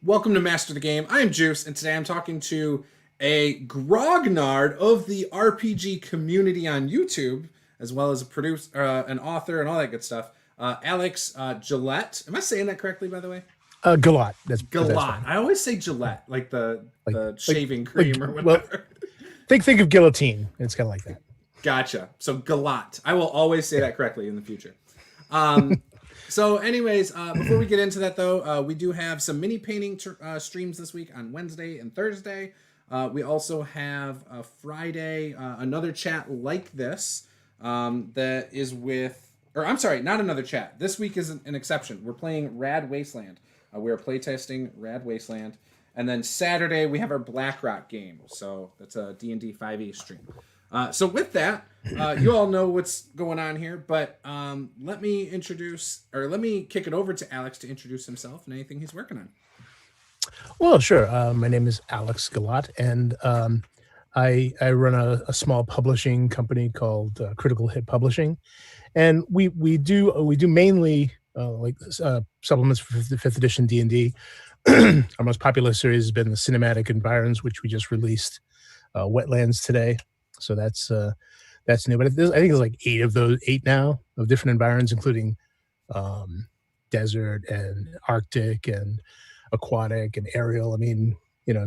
Welcome to Master the Game. I am Juice, and today I'm talking to a grognard of the RPG community on YouTube, as well as a producer, an author, and all that good stuff. Alex Gillette. Am I saying that correctly, by the way? Guillotte. That's Gillette. I always say Gillette, like the shaving cream or whatever. Well, think of guillotine. It's kind of like that. Gotcha. So Gillette. I will always say that correctly in the future. So anyways, before we get into that though, we do have some mini painting streams this week on Wednesday and Thursday. We also have Friday, another chat like this that is with, or I'm sorry, not another chat. This week is an exception. We're playing Rad Wasteland. We are playtesting Rad Wasteland. And then Saturday, we have our BlackRock game. So that's a Dnd 5e stream. So with that, you all know what's going on here, but let me kick it over to Alex to introduce himself and anything he's working on. Well, sure. My name is Alex Guillotte, and I run a small publishing company called Critical Hit Publishing, and we do mainly supplements for fifth edition D&D. Our most popular series has been the Cinematic Environs, which we just released Wetlands today. So that's new, but I think there's like eight now of different environs, including desert and Arctic and aquatic and aerial. I mean,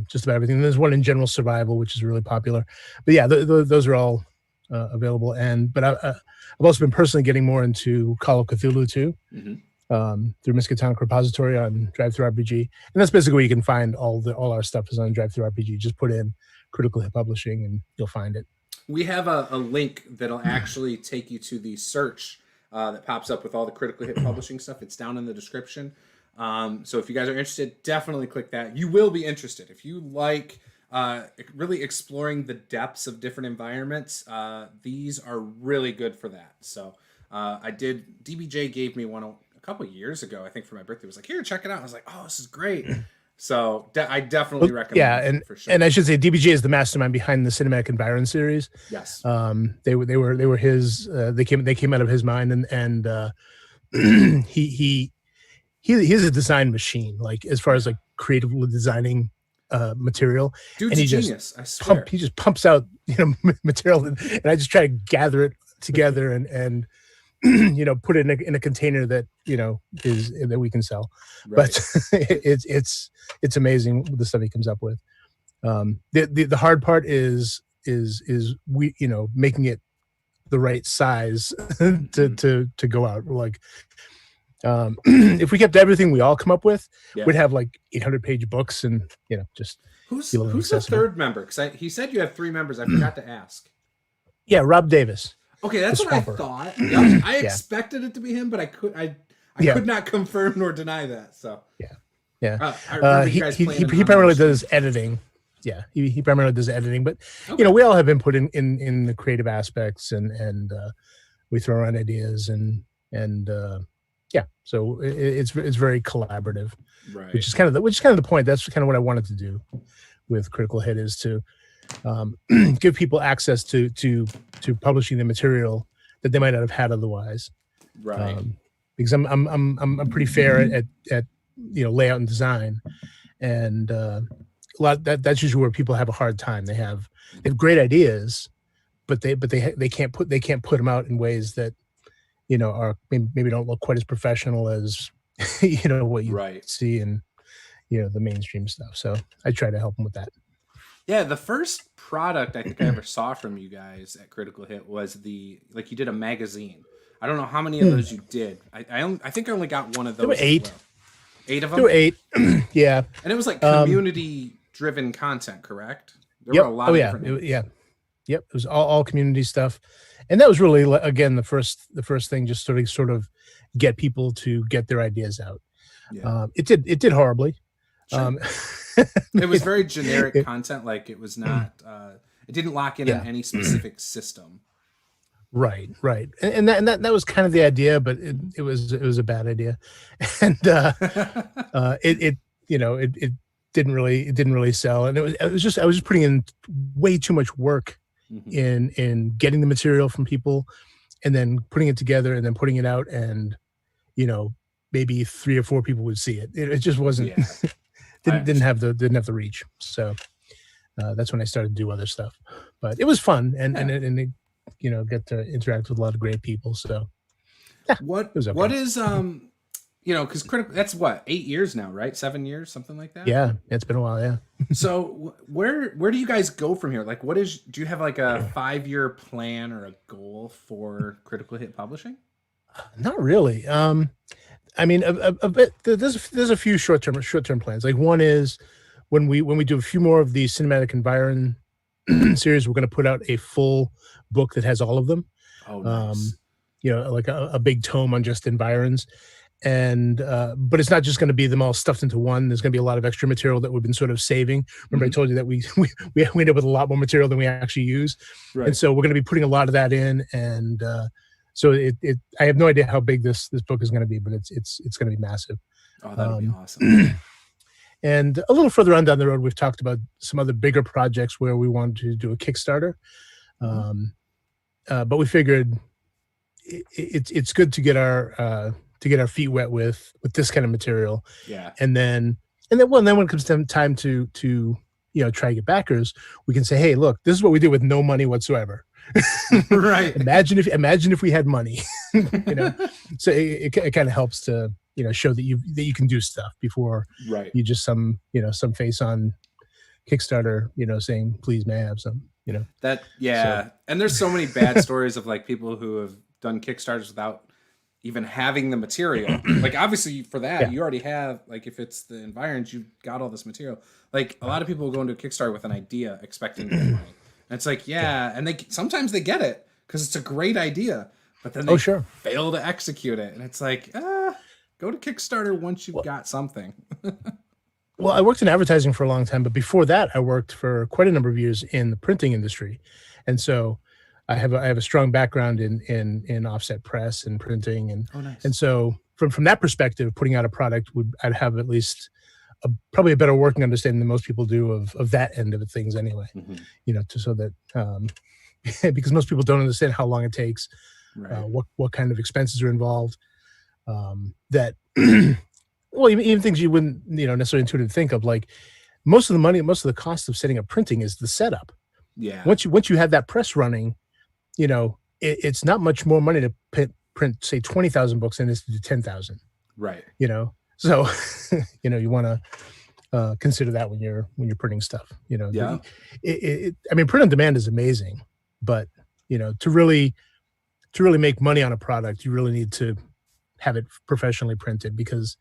just about everything. There's one in general survival, which is really popular. But yeah, those are all available. But I've also been personally getting more into Call of Cthulhu too, through Miskatonic Repository on DriveThru RPG, and that's basically where you can find all our stuff is on DriveThru RPG. Just put in Critical Hit Publishing, and you'll find it. We have a link that'll actually take you to the search that pops up with all the Critical Hit Publishing stuff. It's down in the description. So if you guys are interested, definitely click that. You will be interested. If you like really exploring the depths of different environments, these are really good for that. So DBJ gave me one a couple years ago, I think for my birthday. It was like, here, check it out. I was like, oh, this is great. So I definitely recommend it for sure. And I should say DBJ is the mastermind behind the Cinematic Environment series. Yes. They were his. They came out of his mind, and he's a design machine. Like as far as like creatively designing material. Dude's a genius. I swear. He just pumps out material, and I just try to gather it together and put it in a container that is that we can sell. Right. But it's amazing the stuff he comes up with. The hard part is we making it the right size to go out. Like if we kept everything we all come up with, we'd have like 800-page books, and just who's the third member? Because he said you have 3 members. I forgot to ask. Yeah, Rob Davis. Okay, that's what I thought. Yeah, I expected it to be him, but I could not confirm nor deny that. So yeah. He primarily does editing. Yeah, he primarily does editing, but we all have input in the creative aspects, and we throw around ideas and so it's very collaborative, right? Which is kind of the point. That's kind of what I wanted to do with Critical Hit, is to give people access to publishing the material that they might not have had otherwise, right? Because I'm pretty fair at layout and design, and a lot that's usually where people have a hard time. They have great ideas, but they can't put them out in ways that are maybe don't look quite as professional as what you see in the mainstream stuff. So I try to help them with that. Yeah, the first product I think I ever saw from you guys at Critical Hit was you did a magazine. I don't know how many of those you did. I think I only got one of those. There were 8. Well. 8 of them? There were 8, yeah. And it was like community-driven content, correct? There were a lot of different Yep, it was all community stuff. And that was really, again, the first thing, just sort of get people to get their ideas out. Yeah. It did horribly. Sure. It was very generic content. Like it was not. It didn't lock in on any specific system. Right. And that was kind of the idea, but it was a bad idea, and it didn't really sell. And it was just I was just putting in way too much work in getting the material from people, and then putting it together, and then putting it out, and maybe 3 or 4 people would see it. It just wasn't. Yeah. didn't have the reach. So that's when I started to do other stuff. But it was fun, and it, get to interact with a lot of great people. So yeah, what is because critical, that's what, 8 years now, right? 7 years, something like that. Yeah, it's been a while. Yeah. So where do you guys go from here? Like, do you have like a 5-year plan or a goal for Critical Hit Publishing? Not really. I mean, a bit. There's a few short term plans. Like, one is when we do a few more of the cinematic environ series, we're going to put out a full book that has all of them. Oh, nice. Like a big tome on just environs. And but it's not just going to be them all stuffed into one. There's going to be a lot of extra material that we've been sort of saving. Remember, I told you that we end up with a lot more material than we actually use, right. And so we're going to be putting a lot of that in. And so I have no idea how big this book is going to be, but it's going to be massive. Oh, that'll be awesome. And a little further on down the road, we've talked about some other bigger projects where we wanted to do a Kickstarter. But we figured it's good to get our feet wet with this kind of material. Yeah. And then when it comes time to try to get backers, we can say, hey, look, this is what we did with no money whatsoever. Right. Imagine if we had money. So it kind of helps to show that you can do stuff before you just some face on Kickstarter saying, please, may I have some. That and there's so many bad stories of like people who have done Kickstarters without even having the material. Like, obviously for that, you already have, like, if it's the environs, you've got all this material. Like, a lot of people will go into a Kickstarter with an idea expecting to get money. And it's like, and sometimes they get it because it's a great idea, but then they fail to execute it. And it's like, go to Kickstarter once you've got something. Well, I worked in advertising for a long time, but before that, I worked for quite a number of years in the printing industry. And so I have a strong background in offset press and printing, and nice. And so from that perspective, putting out a product I'd have at least probably a better working understanding than most people do of that end of it, things anyway. So that because most people don't understand how long it takes, what kind of expenses are involved, that well, even things you wouldn't necessarily intuitively think of, like most of the cost of setting up printing is the setup. Yeah. Once you have that press running, it's not much more money to print say 20,000 books than it is to do 10,000. Right. So you want to consider that when you're printing stuff. I mean, print on demand is amazing, but to really make money on a product, you really need to have it professionally printed, because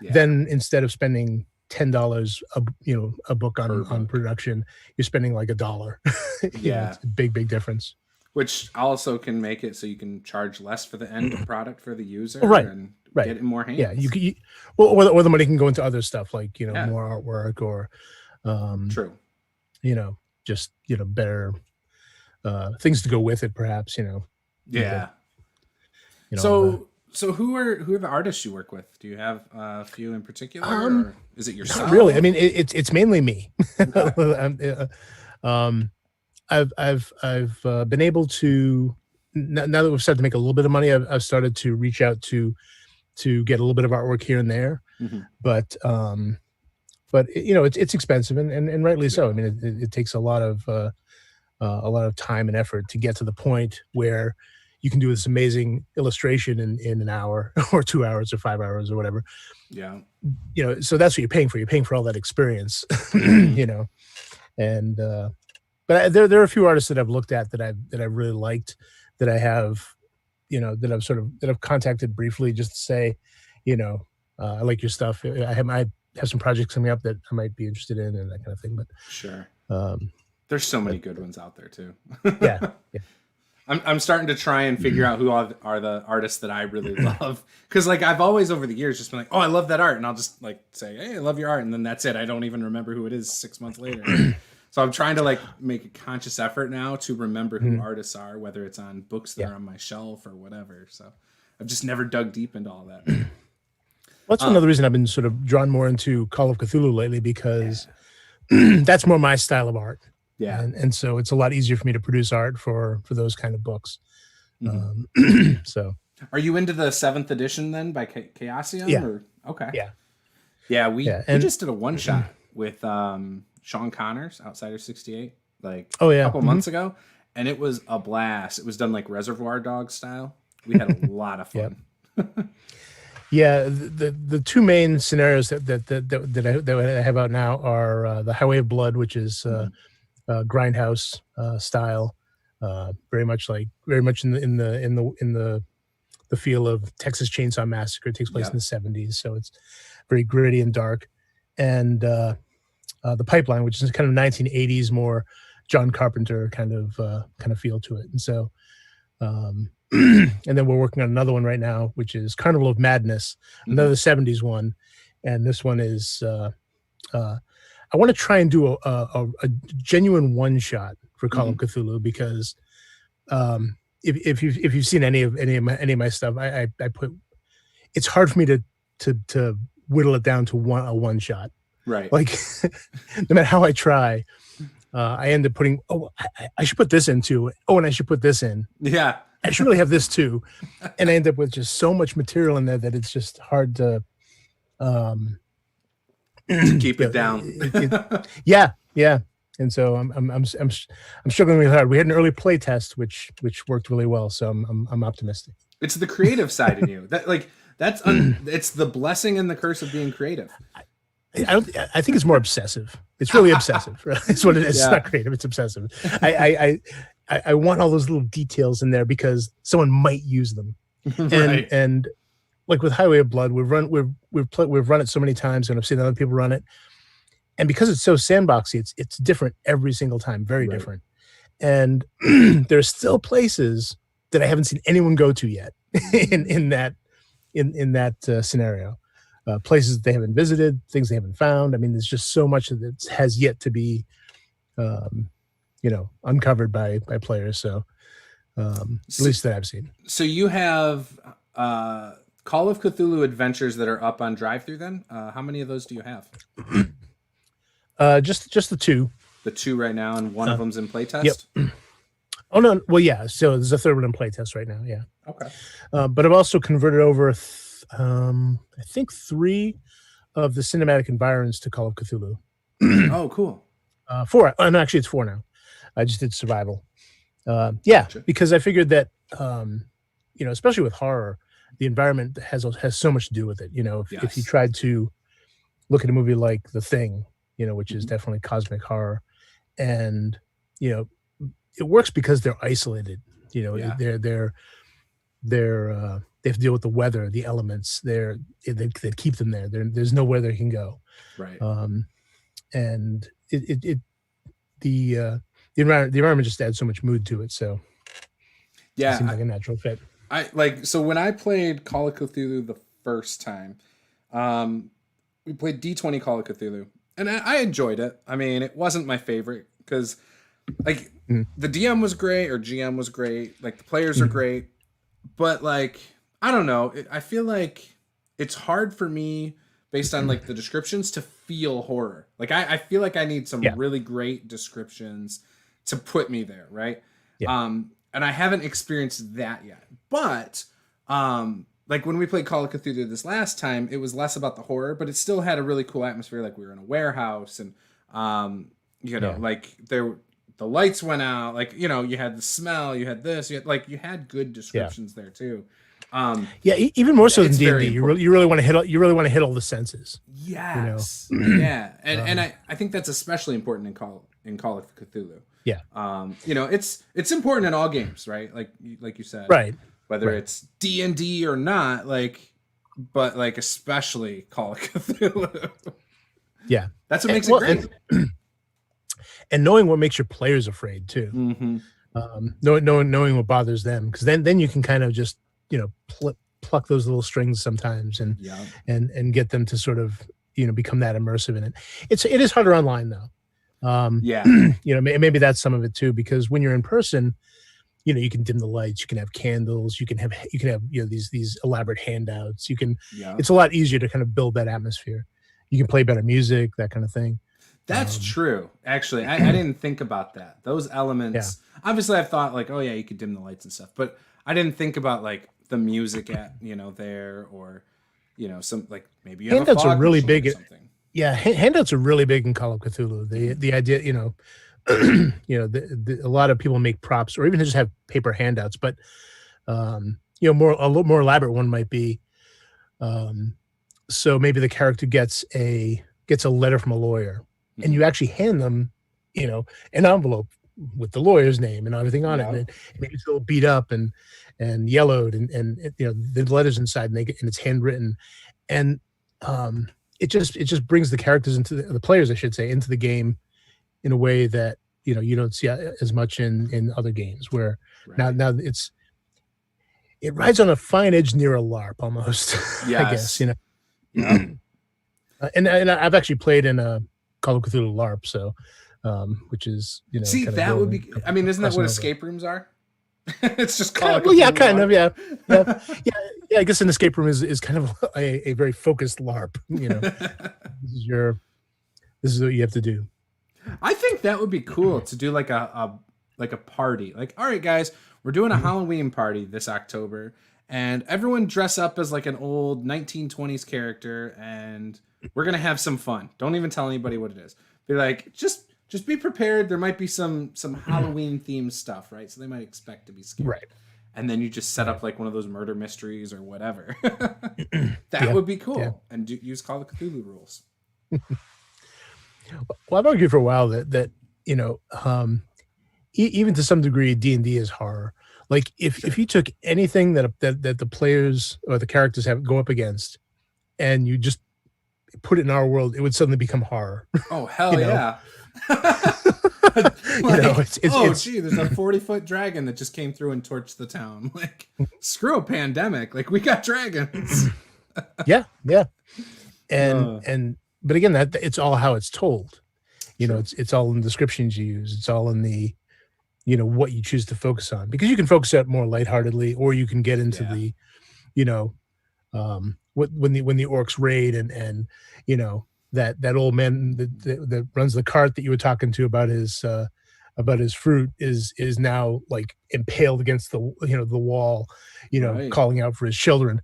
then instead of spending $10 a book on production, you're spending like $1. It's a big difference. Which also can make it so you can charge less for the end product for the user, and get it in more hands. Yeah, or the money can go into other stuff like more artwork or true. Just better things to go with it, perhaps. Yeah. So who are the artists you work with? Do you have a few in particular, or is it yourself? Not really. I mean, it's mainly me. I've been able to, now that we've started to make a little bit of money, I've started to reach out to get a little bit of artwork here and there, but it's expensive, and rightly so. I mean, it takes a lot of time and effort to get to the point where you can do this amazing illustration in an hour or 2 hours or 5 hours or whatever. Yeah. So that's what you're paying for. You're paying for all that experience, and, but there are a few artists that I've looked at that I've really liked, that I have, that I've contacted briefly just to say, I like your stuff. I have some projects coming up that I might be interested in, and that kind of thing. But sure. There's so many good ones out there too. Yeah. I'm starting to try and figure out who are the artists that I really love. Because like I've always over the years just been like, oh, I love that art. And I'll just like say, hey, I love your art. And then that's it. I don't even remember who it is 6 months later. So I'm trying to like make a conscious effort now to remember who artists are, whether it's on books that are on my shelf or whatever. So I've just never dug deep into all that. Well, that's another reason I've been sort of drawn more into Call of Cthulhu lately, because that's more my style of art. Yeah. And so it's a lot easier for me to produce art for those kind of books. So are you into the 7th edition then by Chaosium? Yeah. Or? Okay. Yeah. Yeah, we and just did a one shot with Sean Connors, Outsider 68, like oh yeah, a couple months ago, and it was a blast. It was done like Reservoir Dogs style. We had a lot of fun. Yeah, the two main scenarios that I have out now are the Highway of Blood, which is grindhouse style, very much in the feel of Texas Chainsaw Massacre. It takes place in the 70s, so it's very gritty and dark. And the Pipeline, which is kind of 1980s, more John Carpenter kind of feel to it. And so, and then we're working on another one right now, which is Carnival of Madness, another 70s one. And this one is, I want to try and do a genuine one shot for Call of Cthulhu, because if you've seen any of my stuff, I put, it's hard for me to whittle it down to a one shot. Right. Like no matter how I try, I end up putting, I should put this in too. Oh, and I should put this in. Yeah. I should really have this too. And I end up with just so much material in there that it's just hard to keep it down. Yeah. And so I'm struggling really hard. We had an early play test, which worked really well. So I'm optimistic. It's the creative side in you. It's the blessing and the curse of being creative. I think it's more obsessive. It's really obsessive. It's what it is. It's not creative. It's obsessive. I want all those little details in there because someone might use them. Right. And like with Highway of Blood, we've run it so many times, and I've seen other people run it. And because it's so sandboxy, it's different every single time, very different. And there's still places that I haven't seen anyone go to yet in that scenario. Places that they haven't visited, things they haven't found. I mean, there's just so much that has yet to be, uncovered by players. So, at least that I've seen. So you have Call of Cthulhu adventures that are up on drive-thru. Then, how many of those do you have? Just the two. The two right now, and one of them's in playtest. Yep. Oh no, well yeah. So there's a third one in playtest right now. Yeah. Okay. But I've also converted over. I think 3 of the cinematic environs to Call of Cthulhu. Oh, cool. 4. No, actually, it's 4 now. I just did survival. Gotcha. Because I figured that, especially with horror, the environment has so much to do with it. If you tried to look at a movie like The Thing, which is definitely cosmic horror, and it works because they're isolated. They have to deal with the weather, the elements. They keep them there. There's nowhere they can go. Right. And the environment just adds so much mood to it. So yeah, it seems like a natural fit. So when I played Call of Cthulhu the first time, we played D20 Call of Cthulhu, and I enjoyed it. I mean, it wasn't my favorite because the DM was great, or GM was great. Like the players are great, but like, I don't know. I feel like it's hard for me based on like the descriptions to feel horror. Like I feel like I need some really great descriptions to put me there. Right. Yeah. And I haven't experienced that yet, but, like when we played Call of Cthulhu this last time, it was less about the horror, but it still had a really cool atmosphere. Like we were in a warehouse and, like the lights went out, like, you had the smell, you had this, you had good descriptions there too. Even more so than D&D, you really want to hit all the senses. Yes. Yeah. And I think that's especially important in Call of Cthulhu. Yeah. It's important in all games, right? Like you said, right. Whether it's D&D or not, but especially Call of Cthulhu. Yeah. That's what makes it great. And knowing what makes your players afraid too. Mm-hmm. Knowing what bothers them, because then you can kind of just pluck those little strings sometimes and get them to sort of become that immersive in it. It is harder online though. Maybe that's some of it too, because when you're in person, you can dim the lights, you can have candles, you can have these elaborate handouts. It's a lot easier to kind of build that atmosphere. You can play better music, that kind of thing. That's true. Actually, I didn't think about that. Those elements. Yeah. Obviously, I thought like, oh yeah, you could dim the lights and stuff, but I didn't think about like the music at there, or you know, some like maybe you have handouts a fog are really machine big. or something. Yeah, handouts are really big in Call of Cthulhu. The idea, you know, a lot of people make props or even just have paper handouts, but you know, a little more elaborate one might be, so maybe the character gets a letter from a lawyer, and you actually hand them, you know, an envelope with the lawyer's name and everything on it, and maybe it's a little beat up and yellowed, and you know, the letters inside, and it's handwritten, and it just brings the characters into the players, I should say, into the game in a way that, you know, you don't see as much in other games where now it rides on a fine edge near a LARP almost. Yes. I guess, you know. Yeah. And I've actually played in a Call of Cthulhu LARP, so which is, you know, see, that would be. I mean, isn't that what escape rooms are? It's just Call of Cthulhu. Well, yeah, kind of, yeah. I guess an escape room is kind of a very focused LARP. You know, this is what you have to do. I think that would be cool to do like a party. Like, all right, guys, we're doing a Halloween party this October, and everyone dress up as like an old 1920s character, and we're gonna have some fun. Don't even tell anybody what it is. Be like, just be prepared. There might be some Halloween themed stuff, right? So they might expect to be scared. Right. And then you just set up like one of those murder mysteries or whatever. That would be cool. Yeah. And use Call of Cthulhu rules. Well, I've argued for a while that you know, even to some degree, D&D is horror. Like if you took anything that the players or the characters go up against, and you just put it in our world, it would suddenly become horror. Oh hell yeah! You know, gee, there's a 40-foot dragon that just came through and torched the town. Like, screw a pandemic. Like, we got dragons. yeah, and but again, that it's all how it's told. You know, it's all in the descriptions you use. It's all in the, you know, what you choose to focus on, because you can focus it more lightheartedly, or you can get into the, you know, when the orcs raid and you know, that old man that runs the cart that you were talking to about his fruit is now like impaled against the, you know, the wall, you know, calling out for his children.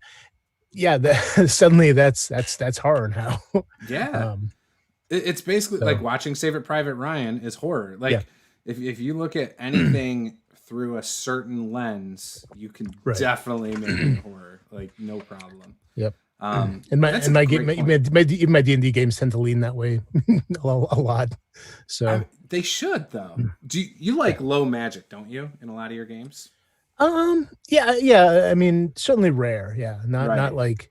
Yeah, suddenly that's horror now. Yeah. It's basically like watching Saving Private Ryan is horror. Like if you look at anything through a certain lens, you can definitely make it horror. Like, no problem. Yep. And my D&D games tend to lean that way a lot. So they should, though. Do you like low magic, don't you, in a lot of your games? Yeah. I mean, certainly rare. Yeah. Not like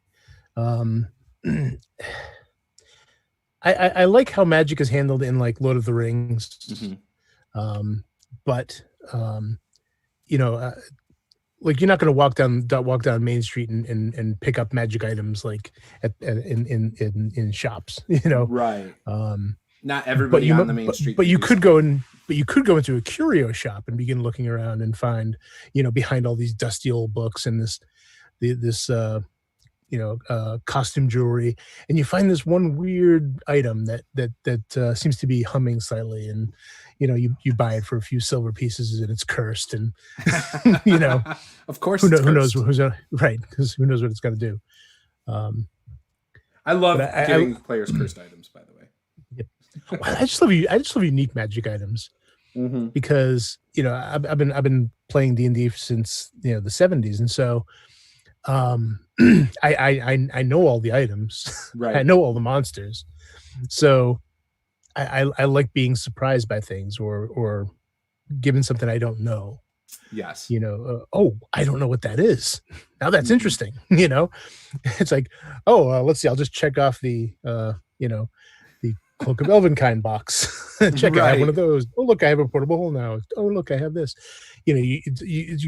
I like how magic is handled in like Lord of the Rings. Mm-hmm. But you know, like, you're not going to walk down Main Street and pick up magic items like in shops, you know. Right. Not everybody on the Main Street. But you could go into a curio shop and begin looking around and find, you know, behind all these dusty old books and this you know, costume jewelry, and you find this one weird item that seems to be humming slightly, and you know, you buy it for a few silver pieces, and it's cursed, and you know, of course, who knows right, because who knows what it's going to do. I love giving players cursed items, by the way. Yeah. Well, I just love unique magic items, because, you know, I've been playing D&D since, you know, the 70s, and so I know all the items. Right. I know all the monsters. So I like being surprised by things or given something I don't know. Yes. You know, I don't know what that is. Now that's interesting. You know, it's like, let's see, I'll just check off the, you know, the Cloak of Elvenkind box. Check, I have one of those. Oh, look, I have a portable hole now. Oh, look, I have this. You know, you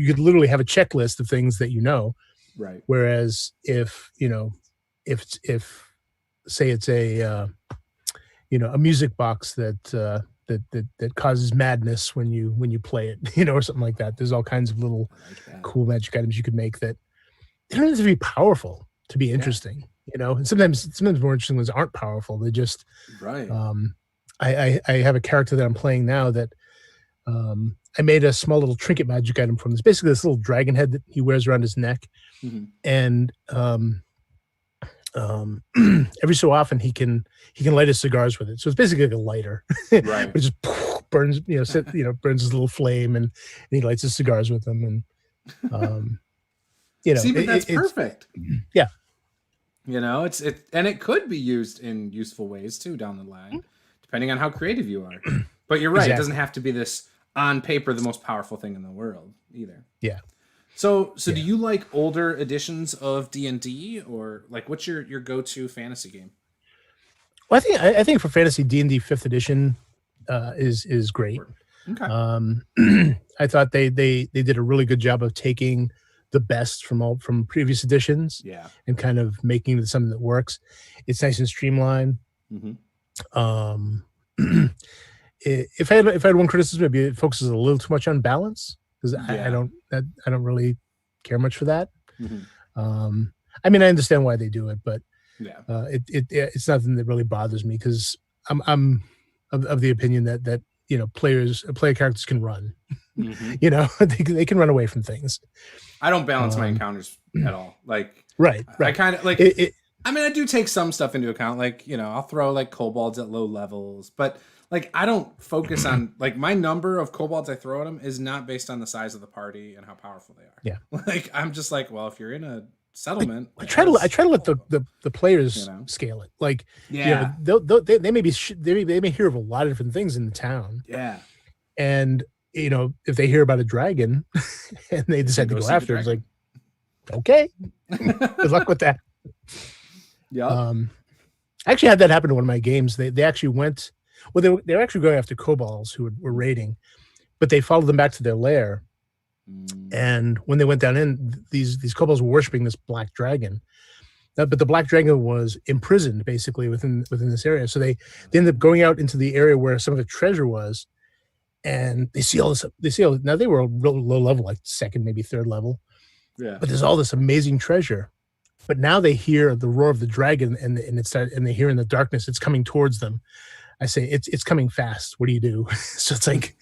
could literally have a checklist of things that you know. Right. Whereas if, you know, if say it's a, you know, a music box that causes madness when you play it, you know, or something like that. There's all kinds of little cool magic items you could make that they don't have to be powerful to be interesting, you know. And sometimes more interesting ones aren't powerful. They just right. I have a character that I'm playing now that I made a small little trinket magic item from this. Basically, this little dragon head that he wears around his neck. Mm-hmm. And every so often he can light his cigars with it. So it's basically like a lighter. Right. It just burns, burns his little flame, and he lights his cigars with them. And See, but that's perfect. Yeah. And it could be used in useful ways too down the line, depending on how creative you are. But you're right; Exactly. It doesn't have to be this on paper the most powerful thing in the world either. Yeah. So do you like older editions of D&D, or like what's your go-to fantasy game? Well, I think for fantasy, D&D 5th edition is great. Okay. I thought they did a really good job of taking the best from previous editions, and kind of making it something that works. It's nice and streamlined. Mm-hmm. If I had one criticism, maybe it focuses a little too much on balance, because I don't really care much for that. Mm-hmm. I mean, I understand why they do it, but it's nothing that really bothers me, because I'm of the opinion that player characters can run. Mm-hmm. They can run away from things. I don't balance my encounters at all. Like, right. I kind of like. I mean, I do take some stuff into account. Like, I'll throw like kobolds at low levels, but like I don't focus on like my number of kobolds I throw at them is not based on the size of the party and how powerful they are. Yeah. Like I'm just like, well, if you're in a settlement, I try to let the players scale it. Like, they may hear of a lot of different things in the town. Yeah. And if they hear about a dragon and they decide to go after it, it's like, okay, good luck with that. Yeah. I actually had that happen to one of my games. They actually went, they were actually going after kobolds who were raiding, but they followed them back to their lair. And when they went down in, these kobolds were worshiping this black dragon. But the black dragon was imprisoned basically within this area. So they ended up going out into the area where some of the treasure was, and they see all this. Now they were real low level, like second, maybe third level. Yeah. But there's all this amazing treasure. But now they hear the roar of the dragon, and they hear in the darkness it's coming towards them. I say it's coming fast. What do you do? So it's like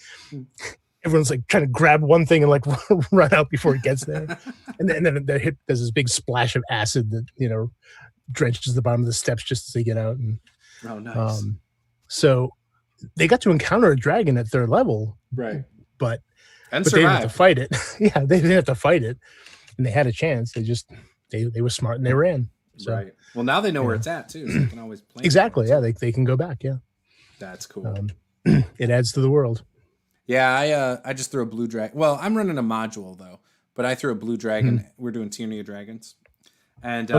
everyone's like trying to grab one thing and like run out before it gets there, and then there's this big splash of acid that drenches the bottom of the steps just as they get out. And oh, nice. So they got to encounter a dragon at their level, right? But they didn't have to fight it. Yeah, they didn't have to fight it, and they had a chance. They just they were smart and they ran. So, right. Well, now they know where it's at too, so they can always play. Exactly. Yeah, they can go back. Yeah. That's cool. It adds to the world. Yeah, I just threw a blue dragon. Well, I'm running a module though, but I threw a blue dragon. We're doing Tyranny of Dragons, and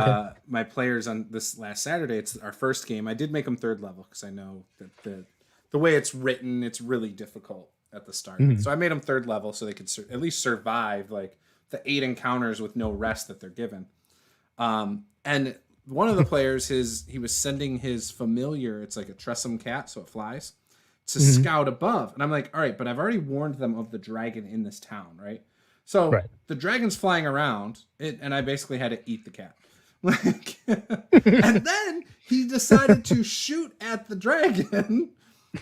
my players on this last Saturday, it's our first game. I did make them third level because I know that the way it's written, it's really difficult at the start. So I made them third level so they could at least survive like the 8 encounters with no rest that they're given. And one of the players, he was sending his familiar, it's like a Tressum cat, so it flies, to scout above. And I'm like, all right, but I've already warned them of the dragon in this town, right? So the dragon's flying around, and I basically had to eat the cat. Like, and then he decided to shoot at the dragon.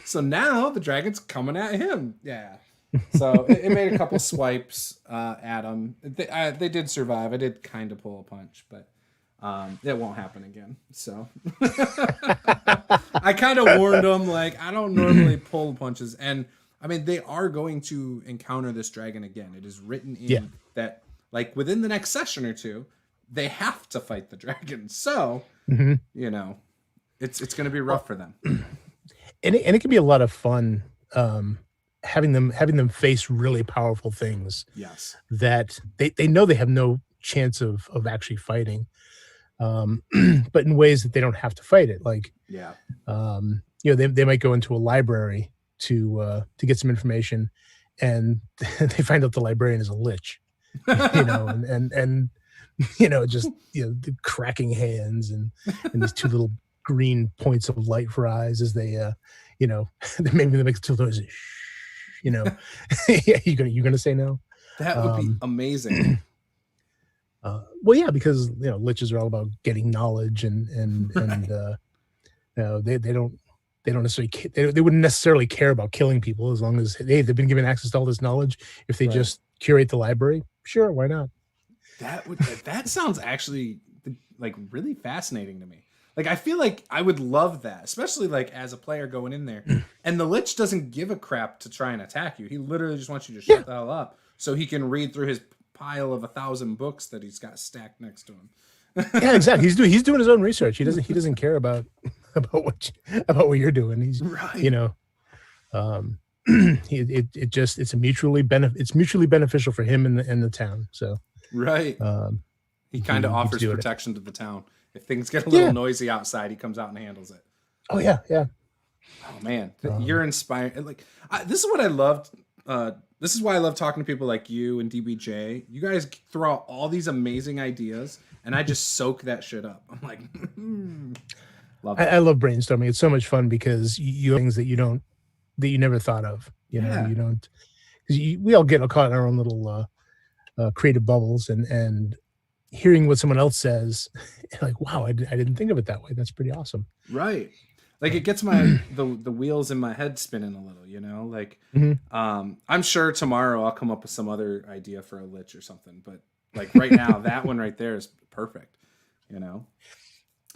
So now the dragon's coming at him. Yeah. So it made a couple swipes at him. They did survive. I did kind of pull a punch, but it won't happen again. So I kind of warned them, like, I don't normally pull punches. And I mean, they are going to encounter this dragon again. It is written in that, like, within the next session or two, they have to fight the dragon. So, it's going to be rough for them. And it can be a lot of fun having them face really powerful things. Yes. That they know they have no chance of actually fighting. But in ways that they don't have to fight it. Like, they might go into a library to get some information, and they find out the librarian is a lich, and just the cracking hands and these two little green points of light for eyes as they maybe they make the two noises. You're gonna say no? That would be amazing. Well, yeah, because liches are all about getting knowledge, and they don't necessarily they wouldn't necessarily care about killing people as long as they've been given access to all this knowledge. If they just curate the library, sure, why not? That sounds actually like really fascinating to me. Like, I feel like I would love that, especially like as a player going in there. And the Lich doesn't give a crap to try and attack you. He literally just wants you to shut the hell up so he can read through his pile of 1,000 books that he's got stacked next to him. Yeah, exactly. He's doing his own research. He doesn't care about what you're doing. He's right. You know, it's mutually beneficial for him and the town. So right. He kind of offers protection to the town. If things get a little noisy outside, he comes out and handles it. Oh yeah. Oh man, you're inspiring. Like this is what I loved. This is why I love talking to people like you and DBJ. You guys throw out all these amazing ideas, and I just soak that shit up. I'm like, love it. I love brainstorming. It's so much fun because you things that you never thought of. You know, you don't. We all get caught in our own little creative bubbles, and hearing what someone else says, like, wow, I didn't think of it that way. That's pretty awesome. Right. Like it gets the wheels in my head spinning a little, you know, like, I'm sure tomorrow I'll come up with some other idea for a Lich or something, but like right now, that one right there is perfect. You know,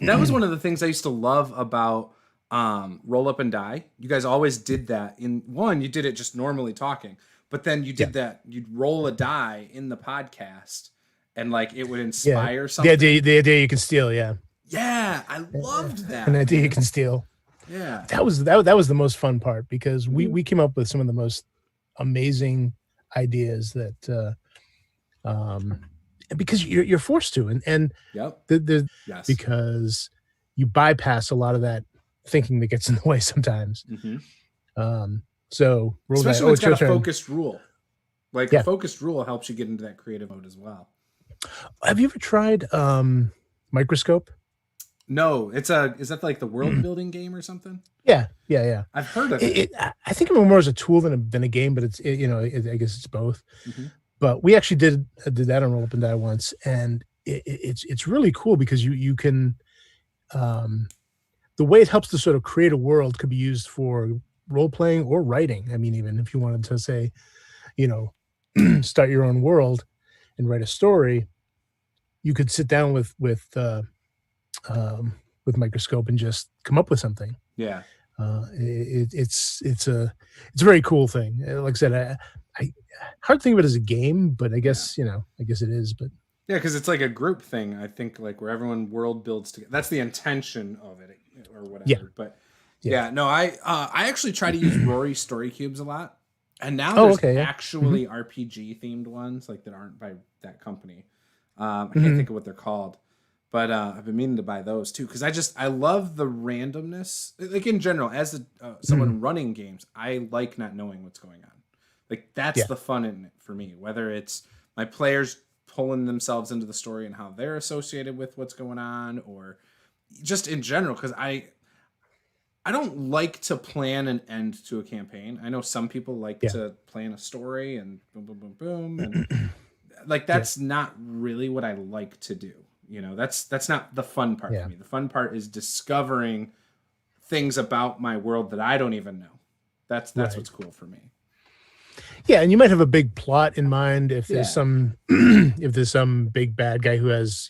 that was one of the things I used to love about Roll Up and Die. You guys always did that. You did it just normally talking, but then you did that. You'd roll a die in the podcast, and like it would inspire something. The idea you can steal. Yeah, I loved that. An idea you can steal. Yeah, that was the most fun part because we came up with some of the most amazing ideas that because you're forced to and because you bypass a lot of that thinking that gets in the way sometimes. So especially when it's got a focused rule. Like a focused rule helps you get into that creative mode as well. Have you ever tried Microscope? No, is that like the world building game or something? Yeah. I've heard of it. I think of it more as a tool than a game, but I guess it's both. But we actually did that on Roll Up and Die once, and it's really cool because you can the way it helps to sort of create a world could be used for role playing or writing. I mean, even if you wanted to say, start your own world and write a story, you could sit down with Microscope and just come up with something. Yeah. It's a very cool thing. Like I said, I hard to think of it as a game, but I guess, I guess it is, but yeah, because it's like a group thing, I think, like where everyone world builds together. That's the intention of it or whatever. Yeah. But no, I actually try to use Rory story cubes a lot. And now there's actually RPG themed ones like that aren't by that company. I can't think of what they're called. But I've been meaning to buy those too because I love the randomness. Like in general, as someone running games, I like not knowing what's going on. Like that's the fun in it for me. Whether it's my players pulling themselves into the story and how they're associated with what's going on, or just in general, because I don't like to plan an end to a campaign. I know some people like to plan a story and boom, boom, boom, boom, and like that's not really what I like to do. That's not the fun part for me. The fun part is discovering things about my world that I don't even know. That's what's cool for me. Yeah, and you might have a big plot in mind if there's some big bad guy who has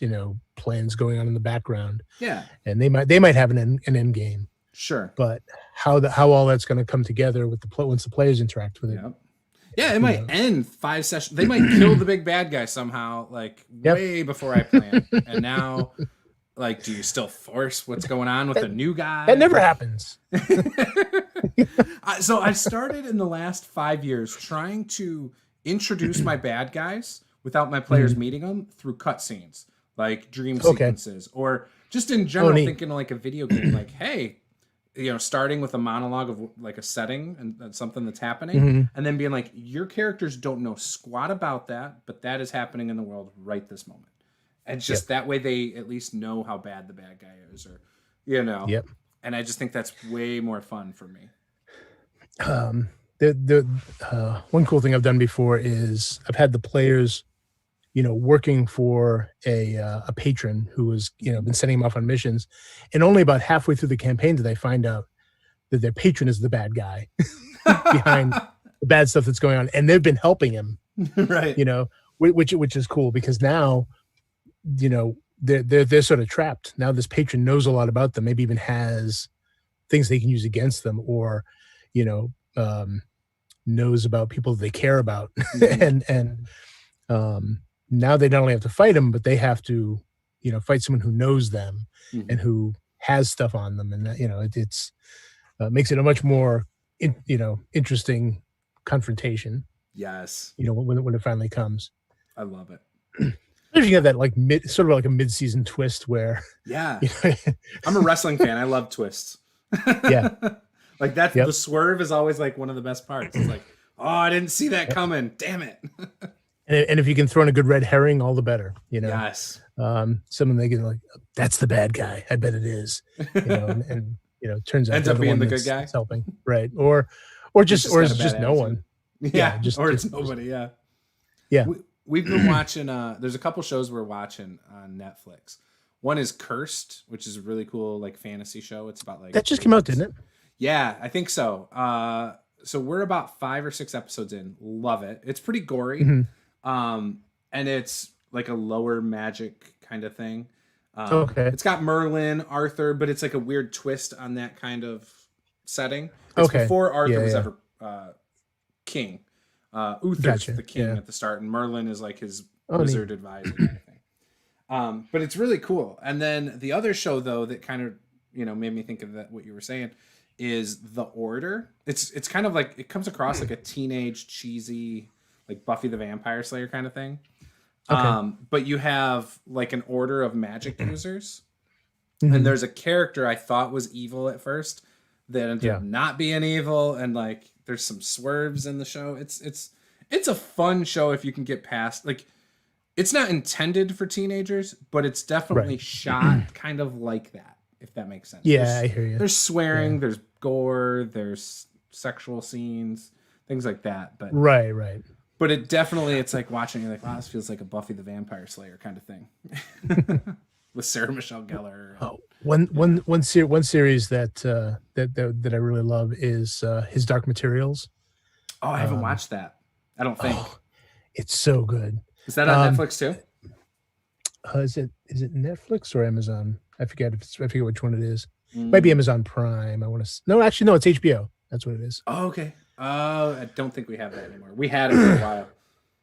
plans going on in the background. Yeah, and they might have an end game. Sure, but how all that's going to come together with once the players interact with it. Yeah, it might end 5 sessions. They might kill the big bad guy somehow, like way before I plan. And now, like, do you still force what's going on with the new guy? That never happens. So I started in the last 5 years trying to introduce my bad guys without my players meeting them through cutscenes, like dream sequences, or just in general thinking like a video game, like, hey, starting with a monologue of like a setting and something that's happening, and then being like, your characters don't know squat about that, but that is happening in the world right this moment. And just that way they at least know how bad the bad guy is, or, and I just think that's way more fun for me. One cool thing I've done before is I've had the players, working for a patron who was, been sending them off on missions, and only about halfway through the campaign did they find out that their patron is the bad guy behind the bad stuff that's going on, and they've been helping him, right? Which is cool because now, they're sort of trapped now. This patron knows a lot about them, maybe even has things they can use against them, or knows about people that they care about. and now they not only have to fight them, but they have to fight someone who knows them and who has stuff on them, and it's makes it a much more interesting confrontation. Yes. When it finally comes. I love it. You have that sort of like a mid-season twist where I'm a wrestling fan. I love twists. Yeah. Like that's the swerve is always like one of the best parts. It's like, oh, I didn't see that coming. Damn it. And if you can throw in a good red herring, all the better. Yes. Someone they can like, that's the bad guy. I bet it is. And turns out ends up being the good guy. Helping, right? Or it's just no one. Yeah. Or it's nobody. Yeah. Yeah. We've been watching. There's a couple shows we're watching on Netflix. One is Cursed, which is a really cool like fantasy show. It's about like that just came out, didn't it? Yeah, I think so. So we're about 5 or 6 episodes in. Love it. It's pretty gory. And it's like a lower magic kind of thing. Okay. It's got Merlin, Arthur, but it's like a weird twist on that kind of setting. It's before Arthur was ever king. Uther's the king at the start, and Merlin is like his wizard advisor kind of thing. But it's really cool. And then the other show though that kind of made me think of that what you were saying is The Order. It's kind of like it comes across like a teenage cheesy like Buffy the Vampire Slayer kind of thing. But you have like an order of magic users, and there's a character I thought was evil at first that ended up not being evil, and like there's some swerves in the show. It's a fun show if you can get past like it's not intended for teenagers, but it's definitely shot kind of like that, if that makes sense. Yeah, I hear you. There's swearing, there's gore, there's sexual scenes, things like that. But right. But it definitely, it's like watching, you're like, wow, this feels like a Buffy the Vampire Slayer kind of thing. With Sarah Michelle Gellar. Oh, one series that I really love is His Dark Materials. Oh, I haven't watched that. I don't think. Oh, it's so good. Is that on Netflix too? Is it Netflix or Amazon? I forget which one it is. Might be Amazon Prime. No, it's HBO. That's what it is. Oh, okay. I don't think we have that anymore. We had it for a while.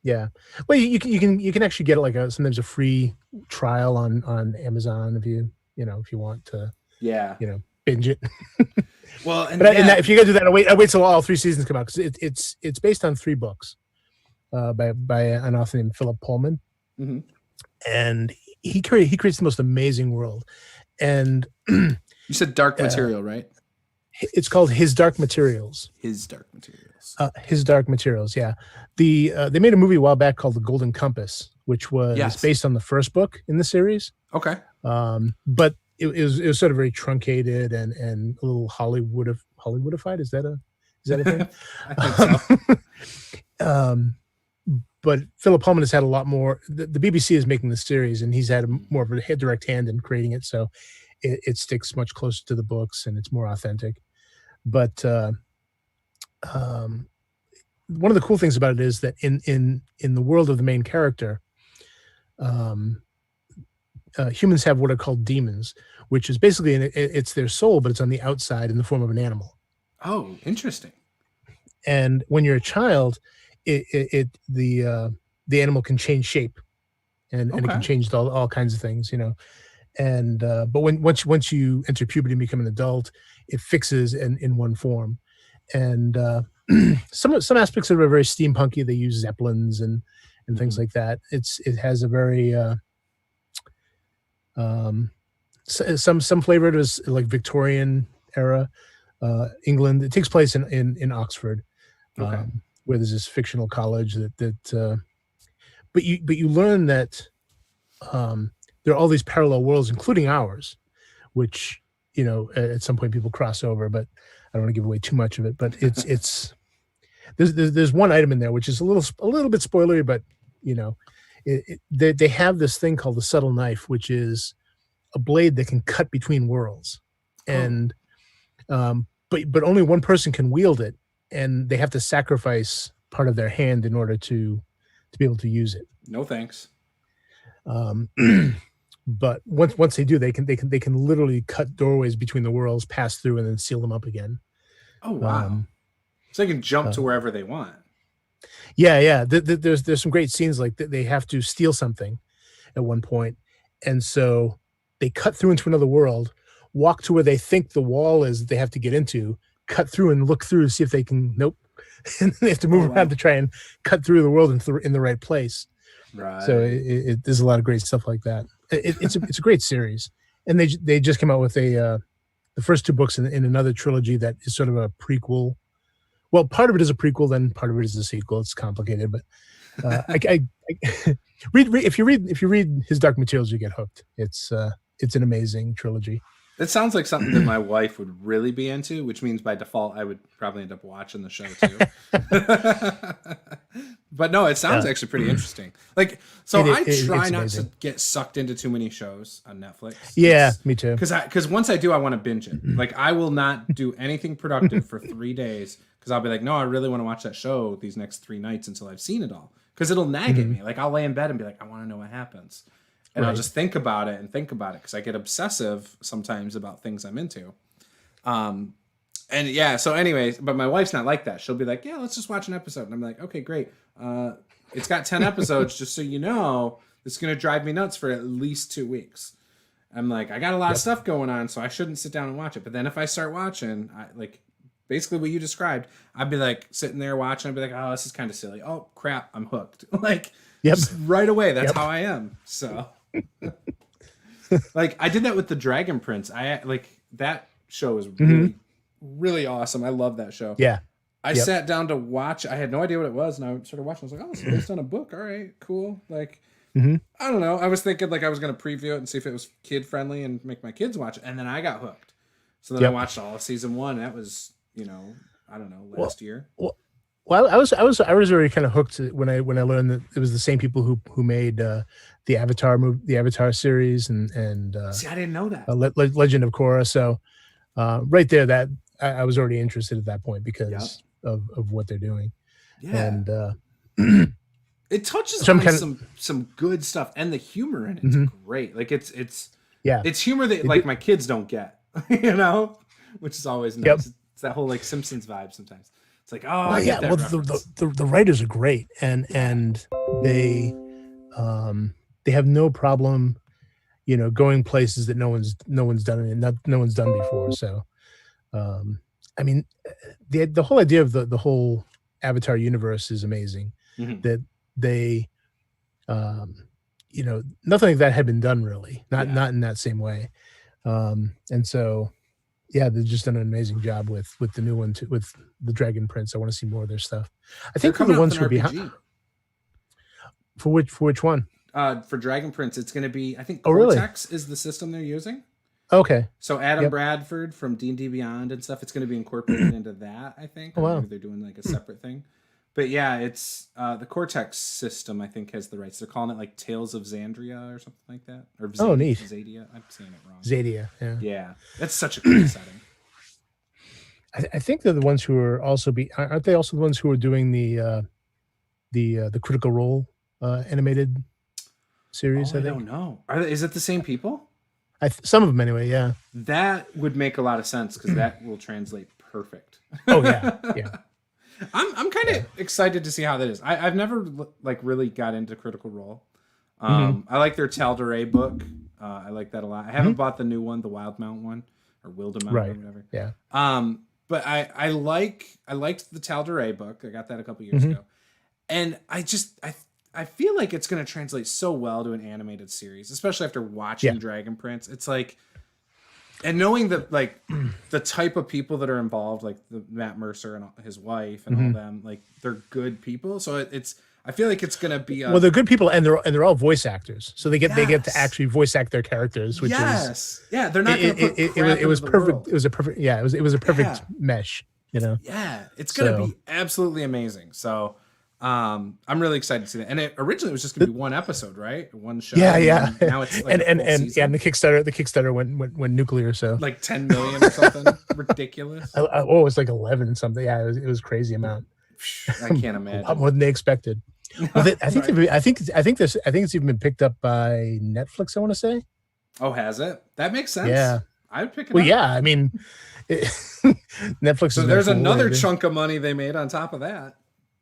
Yeah. Well, you can actually get it like sometimes a free trial on Amazon if you want to binge it. Well, if you gotta do that, I wait till all 3 seasons come out because it's based on 3 books by an author named Philip Pullman, and he creates the most amazing world. And you said dark material, right? It's called His Dark Materials. His Dark Materials. His Dark Materials. Yeah. They made a movie a while back called The Golden Compass, which was based on the first book in the series. Okay. But it was sort of very truncated and a little Hollywoodified. Is that a thing? I think so. But Philip Pullman has had a lot more. The BBC is making the series, and he's had more of a direct hand in creating it. So it sticks much closer to the books, and it's more authentic. But one of the cool things about it is that in the world of the main character, humans have what are called demons, which is basically it's their soul, but it's on the outside in the form of an animal. Oh, interesting. And when you're a child, the animal can change shape, and it can change all kinds of things, And but once you enter puberty and become an adult, it fixes in one form. And some aspects of it are very steampunky. They use zeppelins and things like that. It has a very some flavor. It was like Victorian era England. It takes place in Oxford, where there's this fictional college but you learn that there are all these parallel worlds, including ours, which at some point people cross over. But I don't want to give away too much of it. But there's one item in there which is a little bit spoilery, but they have this thing called the subtle knife, which is a blade that can cut between worlds, and but only one person can wield it, and they have to sacrifice part of their hand in order to be able to use it. No thanks. but once they do, they can literally cut doorways between the worlds, pass through, and then seal them up again. Oh wow! So they can jump to wherever they want. Yeah. There's some great scenes like they have to steal something at one point, and so they cut through into another world, walk to where they think the wall is that they have to get into, cut through and look through to see if they can. Nope, and they have to move around to try and cut through the world in the right place. Right. So there's a lot of great stuff like that. It's a great series, and they just came out with the first 2 books in another trilogy that is sort of a prequel. Well, part of it is a prequel, then part of it is a sequel. It's complicated, but I if you read his Dark Materials, you get hooked. It's an amazing trilogy. It sounds like something that my wife would really be into, which means by default I would probably end up watching the show too. But no, it sounds actually pretty interesting. Like, so I try not to get sucked into too many shows on Netflix. Yeah, me too. Because once I do, I want to binge it. Like, I will not do anything productive for 3 days because I'll be like, no, I really want to watch that show these next 3 nights until I've seen it all. Because it'll nag at me. Like, I'll lay in bed and be like, I want to know what happens. And I'll just think about it because I get obsessive sometimes about things I'm into. And yeah, so anyways, but my wife's not like that. She'll be like, yeah, let's just watch an episode. And I'm like, okay, great. It's got 10 episodes, just so you know, it's going to drive me nuts for at least 2 weeks. I'm like, I got a lot of stuff going on, so I shouldn't sit down and watch it. But then if I start watching, basically what you described, I'd be like sitting there watching. I'd be like, oh, this is kind of silly. Oh, crap, I'm hooked. Just right away. That's how I am. So, I did that with the Dragon Prince. That show is really, really awesome. I love that show. Yeah. I sat down to watch. I had no idea what it was, and I started watching. I was like, oh, it's based on a book. All right, cool. I don't know. I was thinking I was going to preview it and see if it was kid friendly and make my kids watch it. And then I got hooked. So then I watched all of season 1. That was, I don't know, last year. Well, I was already kind of hooked when I learned that it was the same people who made the Avatar the Avatar series and see, I didn't know that Legend of Korra. So right there, that I was already interested at that point because of what they're doing. Yeah, and it touches on some good stuff, and the humor in it's great. It's humor that my kids don't get, which is always nice. It's that whole Simpsons vibe sometimes. It's like, oh, I get that reference. The writers are great, and they have no problem, going places that no one's done it, no one's done before. So, I mean, the whole idea of the whole Avatar universe is amazing. That they, nothing like that had been done really, not in that same way, and so. Yeah, they've just done an amazing job with the new one with the Dragon Prince. I want to see more of their stuff. I think for the ones who are behind. For which one? For Dragon Prince, it's going to be. I think Cortex is the system they're using. Okay. So Adam Bradford from D&D Beyond and stuff. It's going to be incorporated into that. I think. Or maybe they're doing a separate thing. But yeah, it's the Cortex system. I think has the rights. They're calling it Tales of Xandria or something like that. Or neat. Zadia. I'm saying it wrong. Zadia. Yeah. Yeah, that's such a cool setting. I think they're the ones who are also aren't they also the ones who are doing the Critical Role animated series? I don't know. Is it the same people? Some of them anyway. Yeah. That would make a lot of sense because that will translate perfect. Oh yeah, yeah. I'm kind of excited to see how that is. I've never really got into Critical Role. I like their Tal'Dorei book. I like that a lot. I haven't bought the new one, the Wildemount one, or Wildemount or whatever. Yeah. But I liked the Tal'Dorei book. I got that a couple years ago, and I feel like it's going to translate so well to an animated series, especially after watching Dragon Prince. It's and knowing that the type of people that are involved, like the Matt Mercer and his wife and all them, they're good people. So I feel like it's gonna be. Well, they're good people, and they're all voice actors, so they get to actually voice act their characters, which is they're not gonna put it was perfect. It was a perfect it was a perfect mesh. Yeah, it's gonna be absolutely amazing. So. I'm really excited to see that. And it originally was just gonna be one episode, right? One show. Yeah. Now it's and the Kickstarter went nuclear. So 10 million or something ridiculous. It's 11 something. Yeah, it was crazy amount. I can't imagine. A lot more than they expected. Well, I think it's even been picked up by Netflix. I want to say. Oh, has it? That makes sense. Yeah. I would pick it Well, up. yeah. I mean, Netflix. So there's another chunk of money they made on top of that.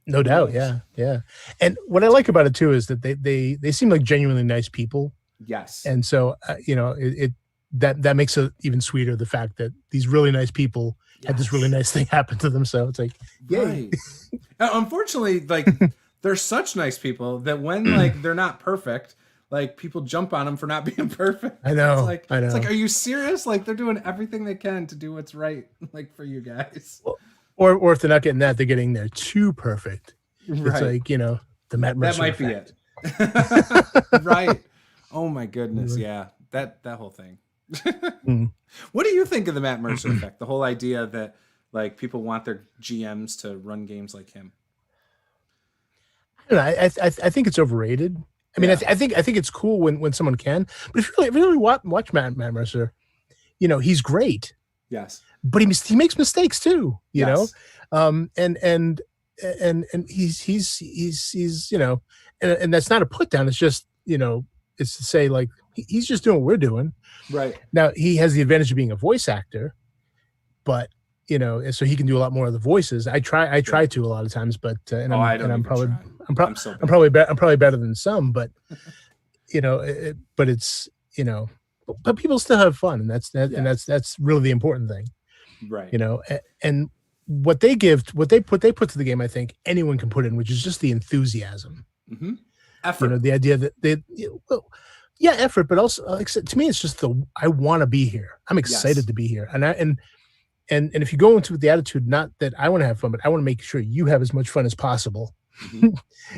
No doubt. Yeah. Yeah. And what I like about it too is that they seem like genuinely nice people. Yes. And so, that makes it even sweeter. The fact that these really nice people had this really nice thing happen to them. So it's like, yay. Right. Unfortunately, like they're such nice people that when like they're not perfect, like people jump on them for not being perfect. I know. It's like, are you serious? Like they're doing everything they can to do what's right, like for you guys. Or if they're not getting that, they're getting there too perfect. Right. It's like, the Matt Mercer that might effect. be it. Right. Oh my goodness. Yeah. That whole thing. What do you think of the Matt Mercer effect? The whole idea that like people want their GMs to run games like him. I don't know. I think it's overrated. I mean, I think it's cool when someone can, but if you really watch Matt Mercer, he's great. Yes. But he makes mistakes too, you know? And he's and that's not a put down. It's just, it's to say like, he's just doing what we're doing. Right. Now he has the advantage of being a voice actor, but so he can do a lot more of the voices. I try to a lot of times, but I'm probably better than some, but but it's but people still have fun, and that's really the important thing, right? And what they put to the game, I think anyone can put in, which is just the enthusiasm, effort. The idea that effort, but also like, to me, it's just I want to be here. I'm excited to be here, and if you go into the attitude, not that I want to have fun, but I want to make sure you have as much fun as possible.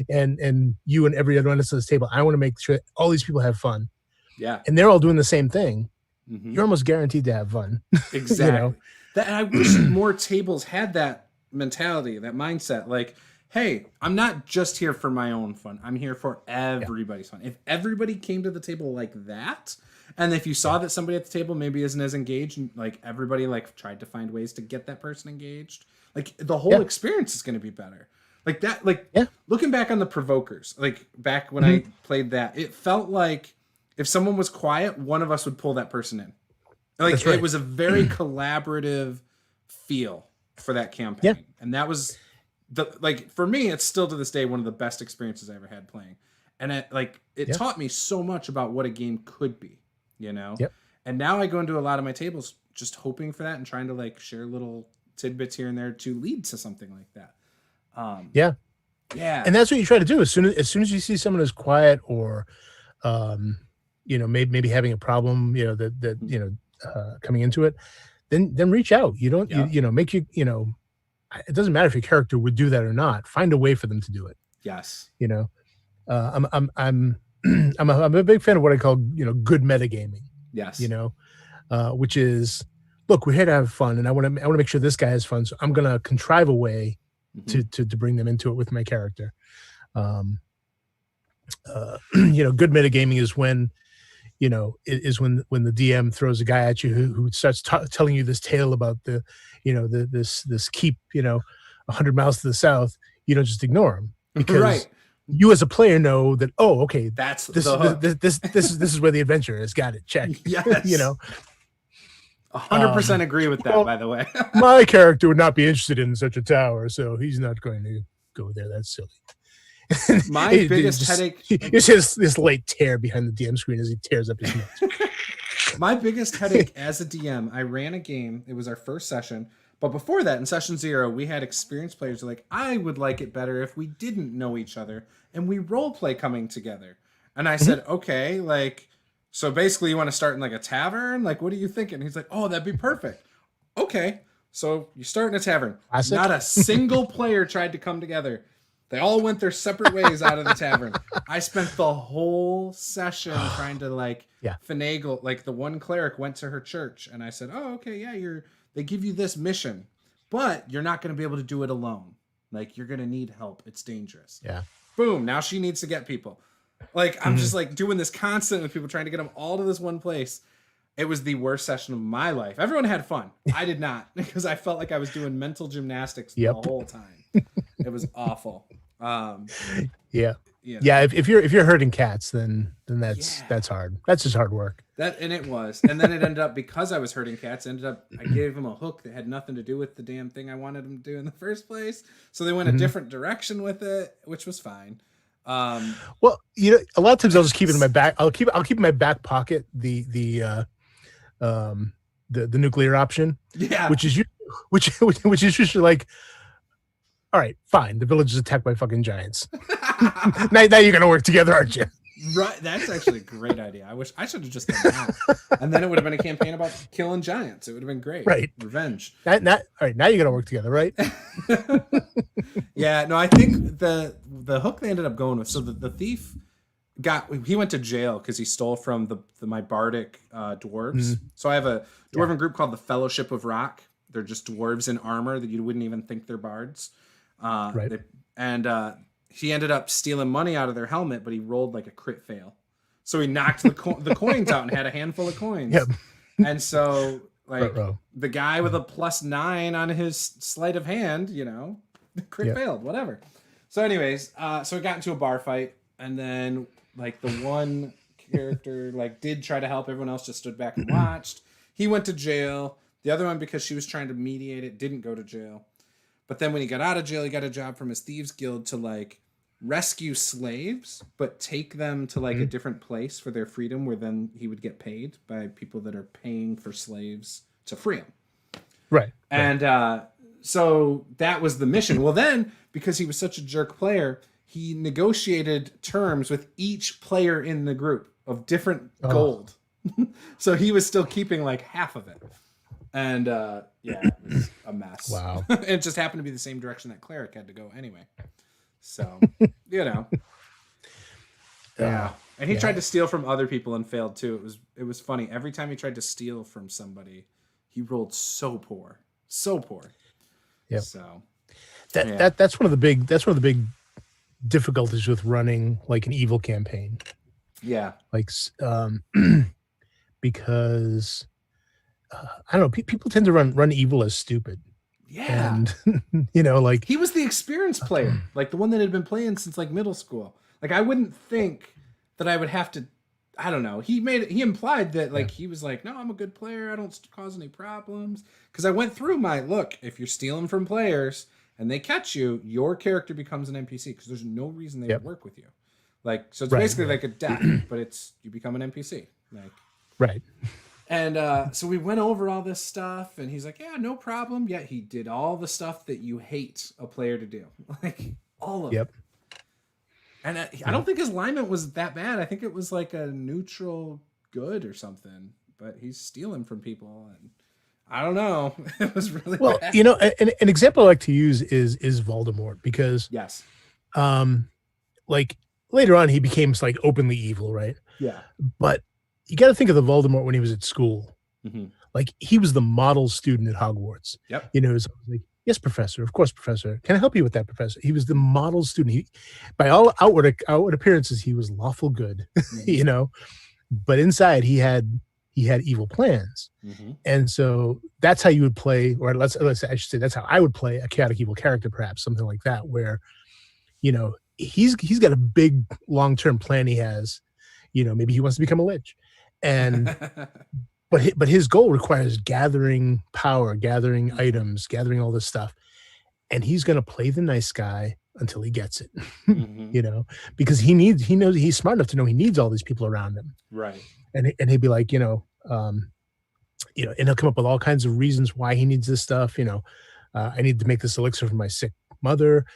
And you and every other one at this table, I want to make sure all these people have fun. Yeah. And they're all doing the same thing. You're almost guaranteed to have fun. Exactly. And I wish more tables had that mentality, that mindset. Like, hey, I'm not just here for my own fun. I'm here for everybody's fun. If everybody came to the table like that, and if you saw that somebody at the table maybe isn't as engaged, and like everybody like tried to find ways to get that person engaged, like the whole experience is going to be better. Like that, looking back on the Provokers, like back when I played that, it felt like if someone was quiet, one of us would pull that person in. Like it was a very collaborative feel for that campaign. Yeah. And that was for me, it's still to this day one of the best experiences I ever had playing. And it taught me so much about what a game could be, Yep. And now I go into a lot of my tables just hoping for that and trying to like share little tidbits here and there to lead to something like that. Yeah, and that's what you try to do as soon as you see someone who's quiet or, maybe having a problem, coming into it, then reach out. You don't, it doesn't matter if your character would do that or not. Find a way for them to do it. Yes. I'm a big fan of what I call good metagaming. Yes. Which is, look, we're here to have fun, and I want to make sure this guy has fun, so I'm gonna contrive a way to bring them into it with my character. Good metagaming is when, when the DM throws a guy at you who starts telling you this tale about this keep, 100 miles to the south. You don't just ignore him, because you as a player know that, oh, okay, that's this is where the adventure is. Got it. Check. Yes. 100% agree with that, by the way. My character would not be interested in such a tower, so he's not going to go there. That's silly. My biggest headache... It's just this light tear behind the DM screen as he tears up his notes. My biggest headache as a DM, I ran a game. It was our first session. But before that, in session 0, we had experienced players who were like, I would like it better if we didn't know each other and we role play coming together. And I said, okay, so basically you want to start in like a tavern? Like, what are you thinking? He's like, oh, that'd be perfect. Okay. So you start in a tavern. Classic. Not a single player tried to come together. They all went their separate ways out of the tavern. I spent the whole session trying to finagle. Like the one cleric went to her church and I said, oh, okay. Yeah. They give you this mission, but you're not going to be able to do it alone. Like you're going to need help. It's dangerous. Yeah. Boom. Now she needs to get people. Like I'm just like doing this constant with people, trying to get them all to this one place. It was the worst session of my life. Everyone had fun. I did not, because I felt like I was doing mental gymnastics the whole time. It was awful. Yeah. Yeah, if you're herding cats, then that's hard. That's just hard work. And it was. And then it ended up, because I was herding cats, I gave him a hook that had nothing to do with the damn thing I wanted him to do in the first place. So they went a different direction with it, which was fine. Well, a lot of times I'll just keep it in my back. I'll keep in my back pocket the nuclear option. Yeah. Which is usually like, all right, fine. The village is attacked by fucking giants. now you're gonna work together, aren't you? Right. That's actually a great idea. I wish I should have just done that. And then it would have been a campaign about killing giants. It would have been great. Right. Revenge. All right, now you're gonna work together, right? Yeah. No, I think the hook they ended up going with. So the thief he went to jail because he stole from my bardic dwarves. So I have a dwarven group called the Fellowship of Rock. They're just dwarves in armor that you wouldn't even think they're bards. Right. He ended up stealing money out of their helmet, but he rolled like a crit fail. So he knocked the coins out and had a handful of coins. Yep. And so the guy with a +9 on his sleight of hand, the crit failed, whatever. So anyways, so we got into a bar fight, and then like the one character did try to help. Everyone else just stood back and watched. He went to jail. The other one, because she was trying to mediate it, didn't go to jail. But then when he got out of jail, he got a job from his thieves guild to rescue slaves, but take them to a different place for their freedom, where then he would get paid by people that are paying for slaves to free them. Right. And so that was the mission. Well, then, because he was such a jerk player, he negotiated terms with each player in the group of different gold. So he was still keeping half of it. And it was a mess. Wow. It just happened to be the same direction that cleric had to go anyway. So, Yeah. And he tried to steal from other people and failed too. It was funny. Every time he tried to steal from somebody, he rolled so poor. So poor. Yep. So that's one of the big difficulties with running an evil campaign. Yeah. Because I don't know, people tend to run evil as stupid. Yeah. And he was the experienced player, the one that had been playing since middle school. I wouldn't think that I would have to, I don't know. He implied that he was no, I'm a good player. I don't cause any problems. Cause I went through look, if you're stealing from players and they catch you, your character becomes an NPC, cause there's no reason they would work with you. So it's basically like a death, but you become an NPC. Right. And so we went over all this stuff, and he's like, yeah, no problem. Yet he did all the stuff that you hate a player to do. All of it. And I don't think his alignment was that bad. I think it was a neutral good or something. But he's stealing from people, and I don't know. It was really bad. An example I like to use is Voldemort, because yes, later on he became openly evil, right? Yeah. But you got to think of the Voldemort when he was at school. Mm-hmm. He was the model student at Hogwarts. Yep. It was yes, professor. Of course, professor. Can I help you with that, professor? He was the model student. By all outward appearances, he was lawful good. Mm-hmm. But inside he had evil plans. Mm-hmm. And so that's how you would play, or I should say that's how I would play a chaotic evil character, perhaps something like that, where he's got a big long-term plan he has. Maybe he wants to become a lich. And but his goal requires gathering power, gathering items, gathering all this stuff, and he's going to play the nice guy until he gets it. Mm-hmm. Because he knows he's smart enough to know he needs all these people around him, right? And he'd be like, and he'll come up with all kinds of reasons why he needs this stuff. I need to make this elixir for my sick mother.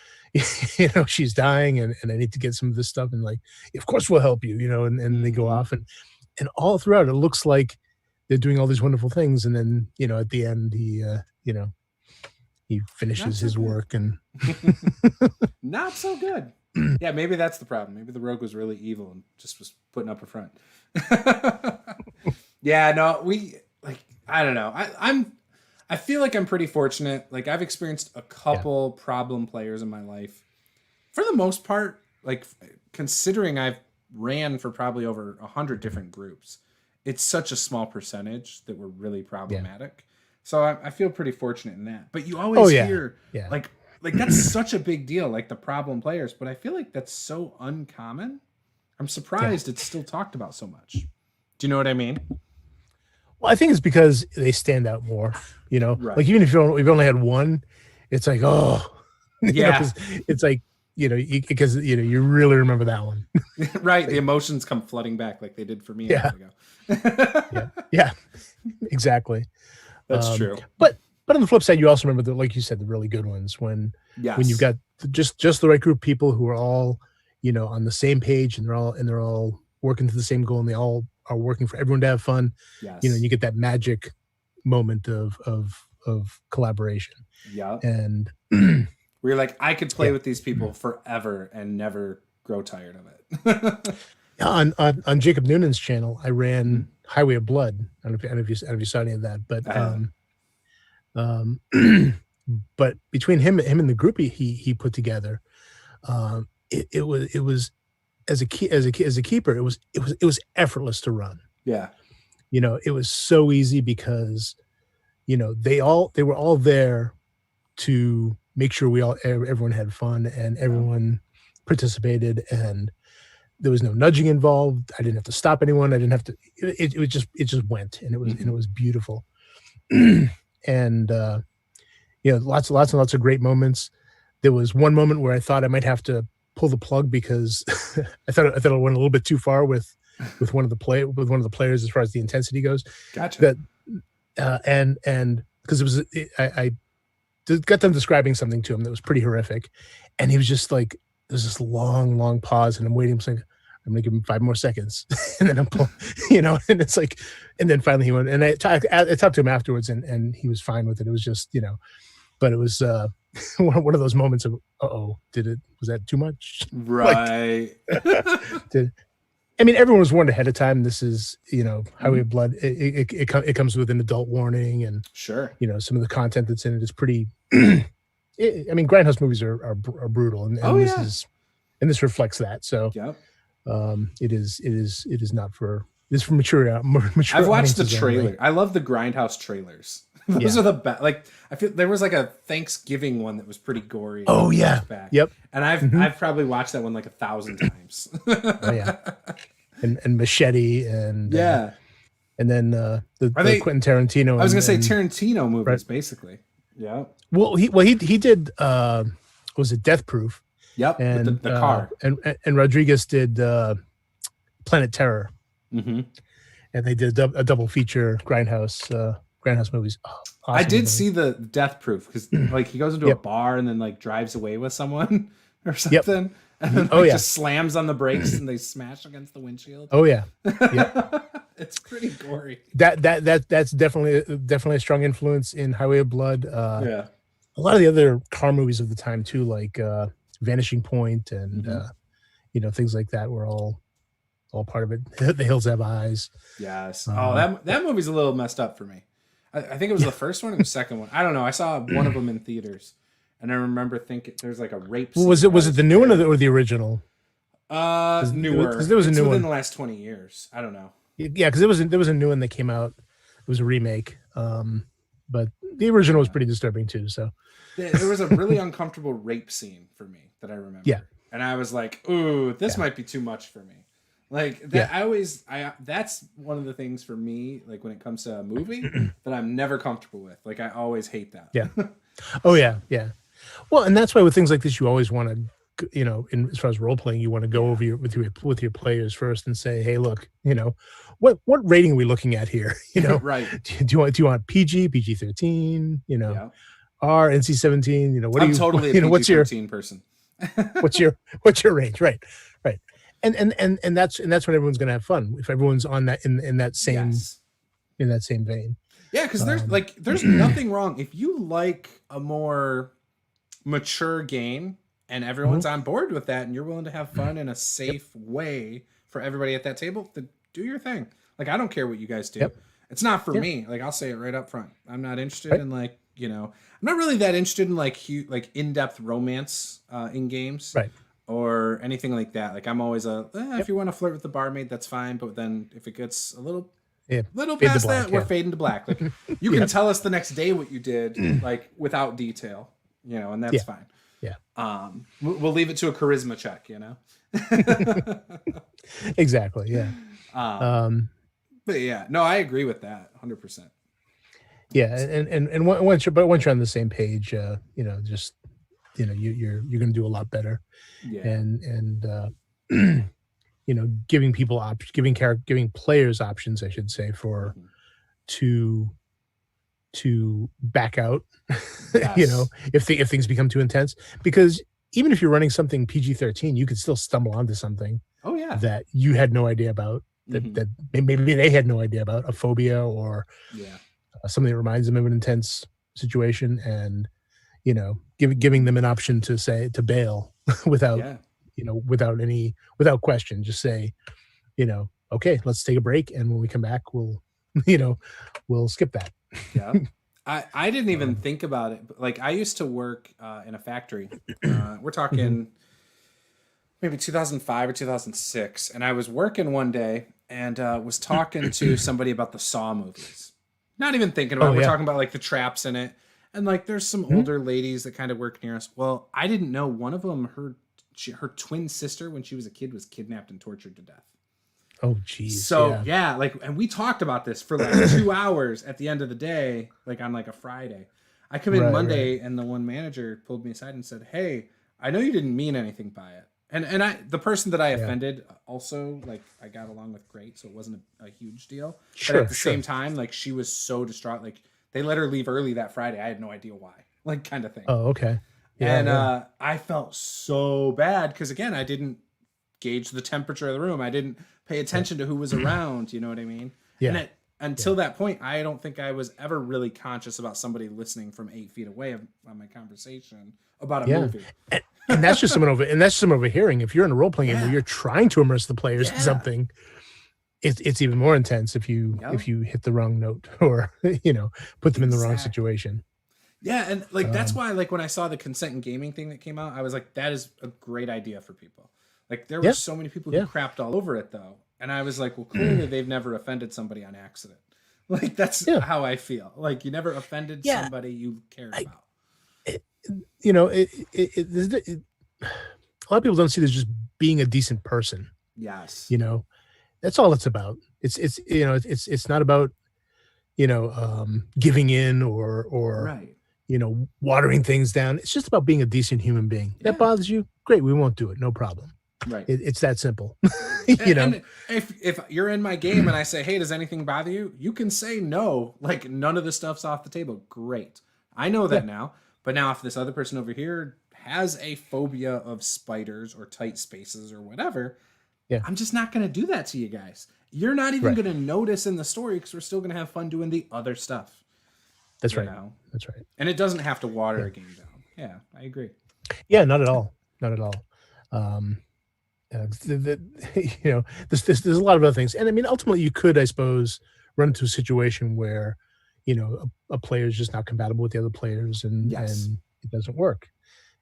She's dying, and I need to get some of this stuff, and of course we'll help you, and they go off, and all throughout it looks like they're doing all these wonderful things, and then at the end he finishes his work, and not so good. Yeah, maybe that's the problem. Maybe the rogue was really evil and just was putting up a front. Yeah, no, I don't know. I feel like I'm pretty fortunate. I've experienced a couple problem players in my life. For the most part, considering I've ran for probably over 100 different groups, it's such a small percentage that were really problematic. So I feel pretty fortunate in that. But you always hear like that's such a big deal, like the problem players, but I feel like that's so uncommon. I'm surprised it's still talked about so much. Do you know what I mean? Well, I think it's because they stand out more, Right. like even if you've only had one, it's like, oh, Yeah. 'cause it's like, because you really remember that one. Right. The emotions come flooding back like they did for me a Yeah. while ago. Yeah, exactly. That's true. But on the flip side, you also remember like you said, the really good ones when you've got just the right group of people who are all, on the same page, and they're all working to the same goal, and they all are working for everyone to have fun. Yes. You get that magic moment of collaboration. Yeah. And we're like, I could play with these people forever and never grow tired of it. on Jacob Noonan's channel, I ran Highway of Blood. I don't know if you saw any of that, but but between him and the group he put together, it was as a keeper, it was effortless to run. Yeah. It was so easy because they were all there to make sure everyone had fun and everyone participated, and there was no nudging involved. I didn't have to stop anyone. I didn't have to. It just went, and it was beautiful. And lots and lots of great moments. There was one moment where I thought I might have to pull the plug because I thought it went a little bit too far with one of the players as far as the intensity goes. Gotcha. And because I got them describing something to him that was pretty horrific, and he was just like, there's this long pause, and I'm waiting. I'm saying, I'm gonna give him 5 more seconds, and then I'm and it's like, and then finally he went, and I talked to him afterwards, and he was fine with it. It was just, but it was one of those moments of, was that too much? Right. Everyone was warned ahead of time. This is, Highway of Blood. It comes with an adult warning, and sure, some of the content that's in it is pretty. Grindhouse movies are brutal, and this reflects that. So, it is not for. It's for mature. I've watched the trailer. I love the Grindhouse trailers. Those are the best. Like, I feel there was like a Thanksgiving one that was pretty gory. Oh yeah. Back. Yep. And I've probably watched that one like 1,000 times. Oh yeah. And Machete and and then the Quentin Tarantino. I was gonna say Tarantino movies, right? Basically. Yeah. Well, he did. Was it Death Proof? Yep. And the car. And Rodriguez did Planet Terror. Mm-hmm. And they did a double feature Grindhouse movies. Oh, awesome. I did see the Death Proof because like he goes into a bar and then like drives away with someone or something, and then just slams on the brakes and they smash against the windshield. Oh yeah, yeah. It's pretty gory. That's definitely a strong influence in Highway of Blood. A lot of the other car movies of the time too, like Vanishing Point and things like that, were all part of it. The Hills Have Eyes. Yes. That movie's a little messed up for me. I think it was the first one or the second one. I don't know. I saw one of them in theaters, and I remember thinking there's like a rape scene. Was it the new one or the original? Newer. Because there was a new one within the last 20 years. I don't know. Yeah, because there was a new one that came out. It was a remake, but the original was pretty disturbing too. So there was a really uncomfortable rape scene for me that I remember. Yeah, and I was like, "Ooh, this might be too much for me." Like that, that's one of the things for me, like when it comes to a movie that I'm never comfortable with. Like I always hate that. Yeah. Oh yeah. Yeah. Well, and that's why with things like this, you always want to, as far as role playing, you want to go over with your players first and say, hey, look, what rating are we looking at here? Right. Do you want PG, PG-13, R, NC-17, what I'm totally a PG-13 person. what's your range? Right. And that's when everyone's gonna have fun, if everyone's on that in that same vein. Yeah, because there's nothing wrong if you like a more mature game and everyone's on board with that and you're willing to have fun in a safe way for everybody at that table, then do your thing. Like I don't care what you guys do. It's not for me. Like I'll say it right up front. I'm not interested in I'm not really that interested in like in-depth romance in games. Right. Or anything like that. Like I'm always if you want to flirt with the barmaid, that's fine. But then if it gets a little past that, we're fading to black. Like you can tell us the next day what you did, like without detail. and that's fine. Yeah. We'll leave it to a charisma check, Exactly. Yeah. But yeah, no, I agree with that 100%. Yeah. And once you're on the same page, just, you're going to do a lot better. Yeah. And giving people giving players options, I should say, for, to back out, Yes. if things become too intense, because even if you're running something PG-13, you could still stumble onto something that you had no idea about, that maybe they had no idea about, a phobia or something that reminds them of an intense situation, and giving them an option to bail without without question, just say, okay, let's take a break, and when we come back, we'll skip that. Yeah. I didn't even think about it, but like I used to work in a factory. We're talking maybe 2005 or 2006, and I was working one day and was talking to somebody about the Saw movies. Not even thinking about it. We're talking about like the traps in it, and like there's some older ladies that kind of work near us. Well, I didn't know one of them, her twin sister, when she was a kid, was kidnapped and tortured to death. Oh, geez. So and we talked about this for like 2 hours at the end of the day, like on like a Friday. I come in Monday and the one manager pulled me aside and said, "Hey, I know you didn't mean anything by it." And the person that I offended also, like, I got along with great, so it wasn't a huge deal. But at the same time, like, she was so distraught. Like, they let her leave early that Friday. I had no idea why, like, kind of thing. Oh, okay. Yeah, I felt so bad because, again, I didn't gauge the temperature of the room. I didn't pay attention to who was around. You know what I mean? Yeah. And until that point, I don't think I was ever really conscious about somebody listening from 8 feet away on my conversation about a movie. And that's just someone overhearing. If you're in a role playing game where you're trying to immerse the players in something, it's even more intense if you hit the wrong note or put them in the wrong situation. Yeah, and like that's why, like, when I saw the consent in gaming thing that came out, I was like, that is a great idea for people. Like, there were so many people who crapped all over it, though. And I was like, well, clearly they've never offended somebody on accident. Like, that's how I feel. Like, you never offended somebody you cared about. A lot of people don't see this just being a decent person. Yes. That's all it's about. It's not about, giving in or watering things down. It's just about being a decent human being. That bothers you? Great. We won't do it. No problem. Right. It's that simple. And if you're in my game and I say, hey, does anything bother you? You can say no. Like, none of the stuff's off the table. Great. I know that now. But now if this other person over here has a phobia of spiders or tight spaces or whatever, I'm just not going to do that to you guys. You're not even going to notice in the story because we're still going to have fun doing the other stuff. That's right. That's right. And it doesn't have to water a game down. Yeah, I agree. Yeah, not at all. Not at all. There's a lot of other things. And I mean, ultimately you could, I suppose, run into a situation where, a player is just not compatible with the other players and it doesn't work.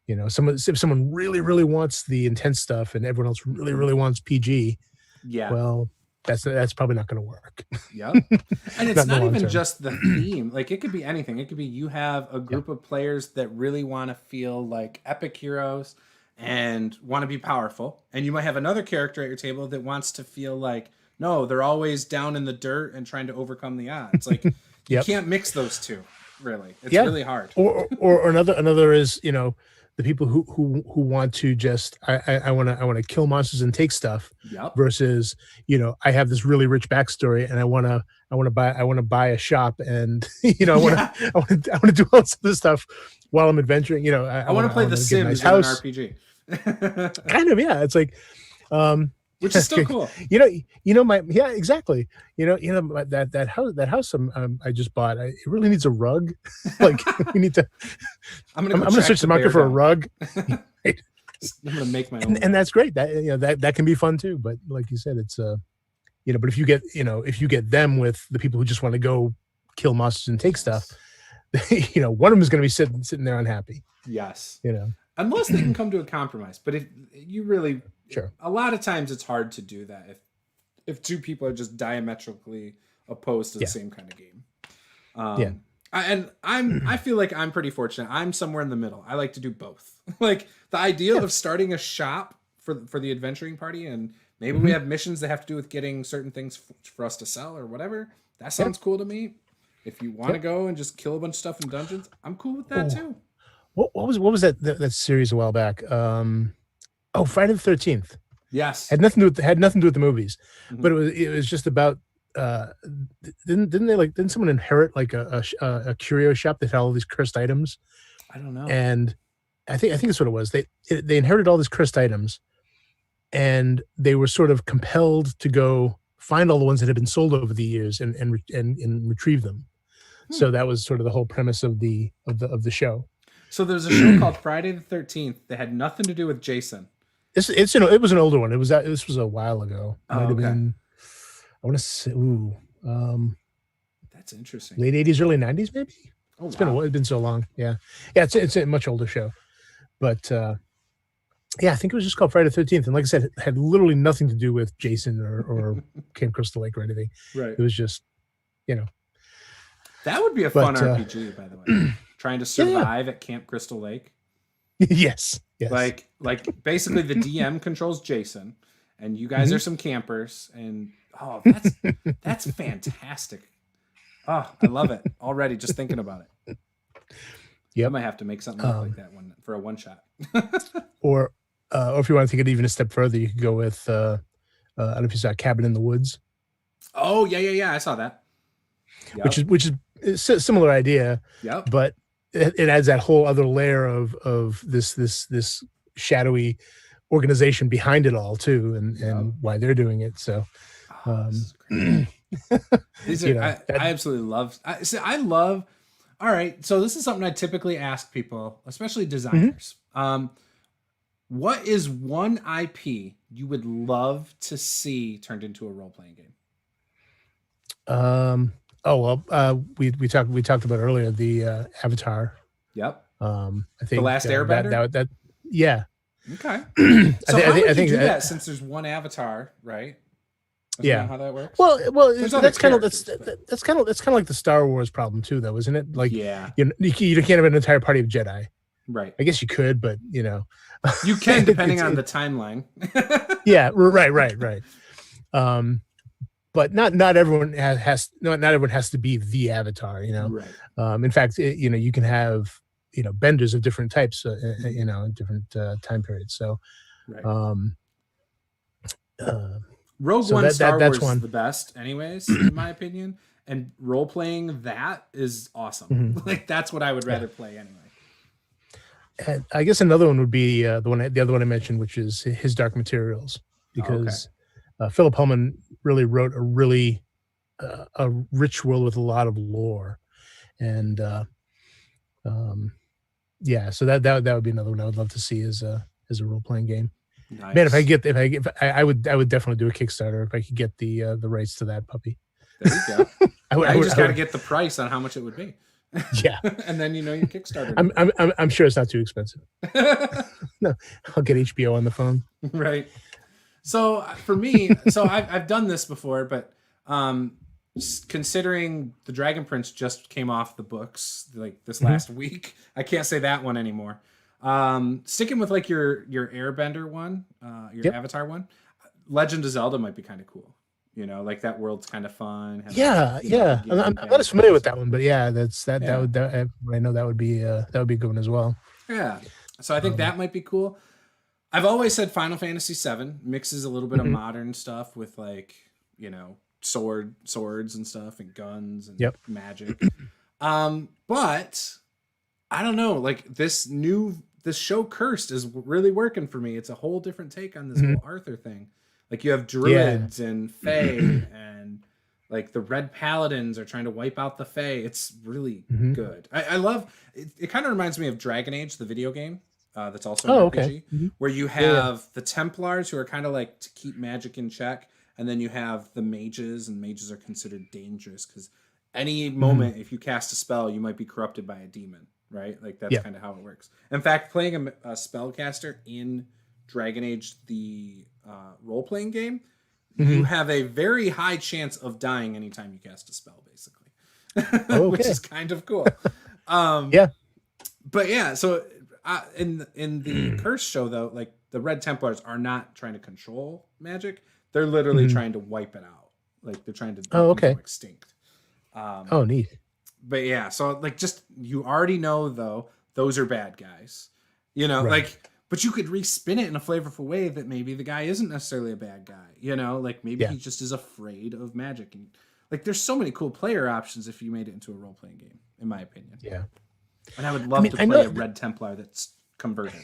If someone really, really wants the intense stuff and everyone else really, really wants PG, well, that's probably not going to work. Yeah. And it's not even just the theme. Like, it could be anything. It could be you have a group of players that really want to feel like epic heroes and want to be powerful. And you might have another character at your table that wants to feel like, no, they're always down in the dirt and trying to overcome the odds. Like, you can't mix those two, really. It's really hard. Or another is, the people who want to just I want to kill monsters and take stuff versus I have this really rich backstory and I want to buy a shop and I want to do all this stuff while I'm adventuring. I want to play The Sims in an RPG. Kind of, it's like which is still cool. Exactly. That house I just bought. It really needs a rug. Like, we need to. I'm gonna search the market for a rug. I'm gonna make my own, and that's great. That can be fun too. But like you said, it's but if you get them with the people who just want to go kill monsters and take stuff, one of them is going to be sitting there unhappy. Yes. Unless they can come to a compromise. But if you really, a lot of times it's hard to do that if two people are just diametrically opposed to the same kind of game. I feel like I'm pretty fortunate. I'm somewhere in the middle. I like to do both. Like the idea of starting a shop for the adventuring party, and maybe we have missions that have to do with getting certain things for us to sell or whatever. That sounds cool to me. If you want to go and just kill a bunch of stuff in dungeons, I'm cool with that too. What was that series a while back? Friday the 13th. Yes. Had nothing to do with the movies, but it was just about didn't someone inherit like a curio shop that had all these cursed items? I don't know. And I think that's what it was. They inherited all these cursed items, and they were sort of compelled to go find all the ones that had been sold over the years and retrieve them. So that was sort of the whole premise of the show. So there's a show called Friday the 13th that had nothing to do with Jason. It was an older one. This was a while ago. Oh, okay. Been, I want to say, that's interesting. Late 80s, early 90s, maybe. Oh, it's been so long. Yeah. It's a much older show, but I think it was just called Friday the 13th. And like I said, it had literally nothing to do with Jason or Camp Crystal Lake or anything. Right. It was just, That would be a fun RPG, by the way. Trying to survive at Camp Crystal Lake. Yes. Like basically the DM controls Jason, and you guys are some campers, and that's fantastic. Oh, I love it already just thinking about it. Yeah, I might have to make something up like that one for a one shot. or if you want to take it even a step further, you could go with I don't know if you saw Cabin in the Woods. Oh yeah, I saw that. Yep. Which is a similar idea. Yep. But it adds that whole other layer of this shadowy organization behind it all too, and why they're doing it. So these are I absolutely love. I love. All right, so this is something I typically ask people, especially designers. What is one IP you would love to see turned into a role playing game? We talked about earlier the Avatar. Yep. I think the Last Airbender. That yeah. Okay. So how would you do that since there's one Avatar, right? Isn't that how that works? Well, that's kind of like the Star Wars problem too, though, isn't it? Like, you can't have an entire party of Jedi. Right. I guess you could, but you can depending on the timeline. Yeah. Right. But not everyone has to be the Avatar, Right. In fact, you can have benders of different types, in different time periods. So, right. Rogue One Star Wars is the best, anyways, in my opinion. And role playing that is awesome. Like that's what I would rather play anyway. And I guess another one would be the other one I mentioned, which is His Dark Materials, because Philip Pullman really wrote a rich world with a lot of lore, and so that would be another one I would love to see as a role playing game. Nice. Man, I would definitely do a Kickstarter if I could get the rights to that puppy. There you go. I just got to get the price on how much it would be. Yeah, and then you Kickstarter. I'm sure it's not too expensive. No, I'll get HBO on the phone. Right. So for me, I've done this before, but considering the Dragon Prince just came off the books like this last week, I can't say that one anymore. Sticking with like your Airbender one, your Avatar one, Legend of Zelda might be kind of cool. Like that world's kind of fun. I'm not as familiar with that one, but I know that would be a good one as well. Yeah. So I think that might be cool. I've always said Final Fantasy VII mixes a little bit of modern stuff with like, swords and stuff and guns and magic. But I don't know, like this show Cursed is really working for me. It's a whole different take on this whole Arthur thing. Like you have druids and fae and like the Red Paladins are trying to wipe out the fae. It's really good. I love it. It kind of reminds me of Dragon Age, the video game. That's also an RPG, where you have the Templars who are kind of like to keep magic in check. And then you have the mages, and mages are considered dangerous because any moment, if you cast a spell, you might be corrupted by a demon, right? Like that's kind of how it works. In fact, playing a spellcaster in Dragon Age, the role-playing game, you have a very high chance of dying anytime you cast a spell, basically. which is kind of cool. Yeah. But yeah, so in the Curse show though, like the Red Templars are not trying to control magic; they're literally trying to wipe it out. Like they're trying to go extinct. Neat. But yeah, so like just you already know though those are bad guys, you know, like. But you could respin it in a flavorful way that maybe the guy isn't necessarily a bad guy, you know, like maybe he just is afraid of magic. And like, there's so many cool player options if you made it into a role-playing game, in my opinion. Yeah. And I would love to play a Red Templar that's converted.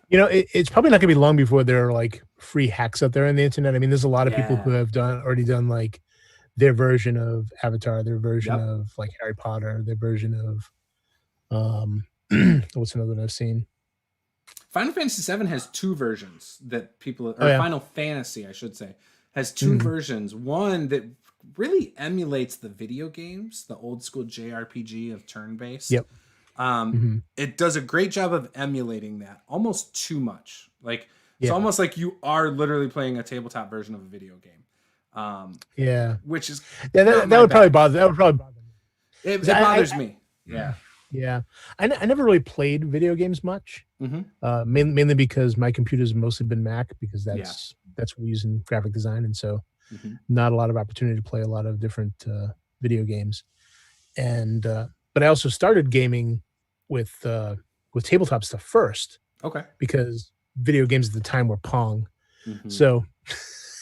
You know, it's probably not gonna be long before there are like free hacks out there on the internet. I mean, there's a lot of people who have already done like their version of Avatar, their version of like Harry Potter, their version of what's another one I've seen? Final Fantasy VII has two versions that people, or Final Fantasy, I should say, has two versions. One that really emulates the video games, the old school JRPG of turn-based. Yep. It does a great job of emulating that, almost too much. Like it's almost like you are literally playing a tabletop version of a video game. Which is that would probably bother. That would probably bother me. It bothers me. Yeah. Yeah, I never really played video games much, mainly because my computer's mostly been Mac because that's what we use in graphic design, and so not a lot of opportunity to play a lot of different video games. And but I also started gaming with tabletop stuff first, because video games at the time were Pong, so.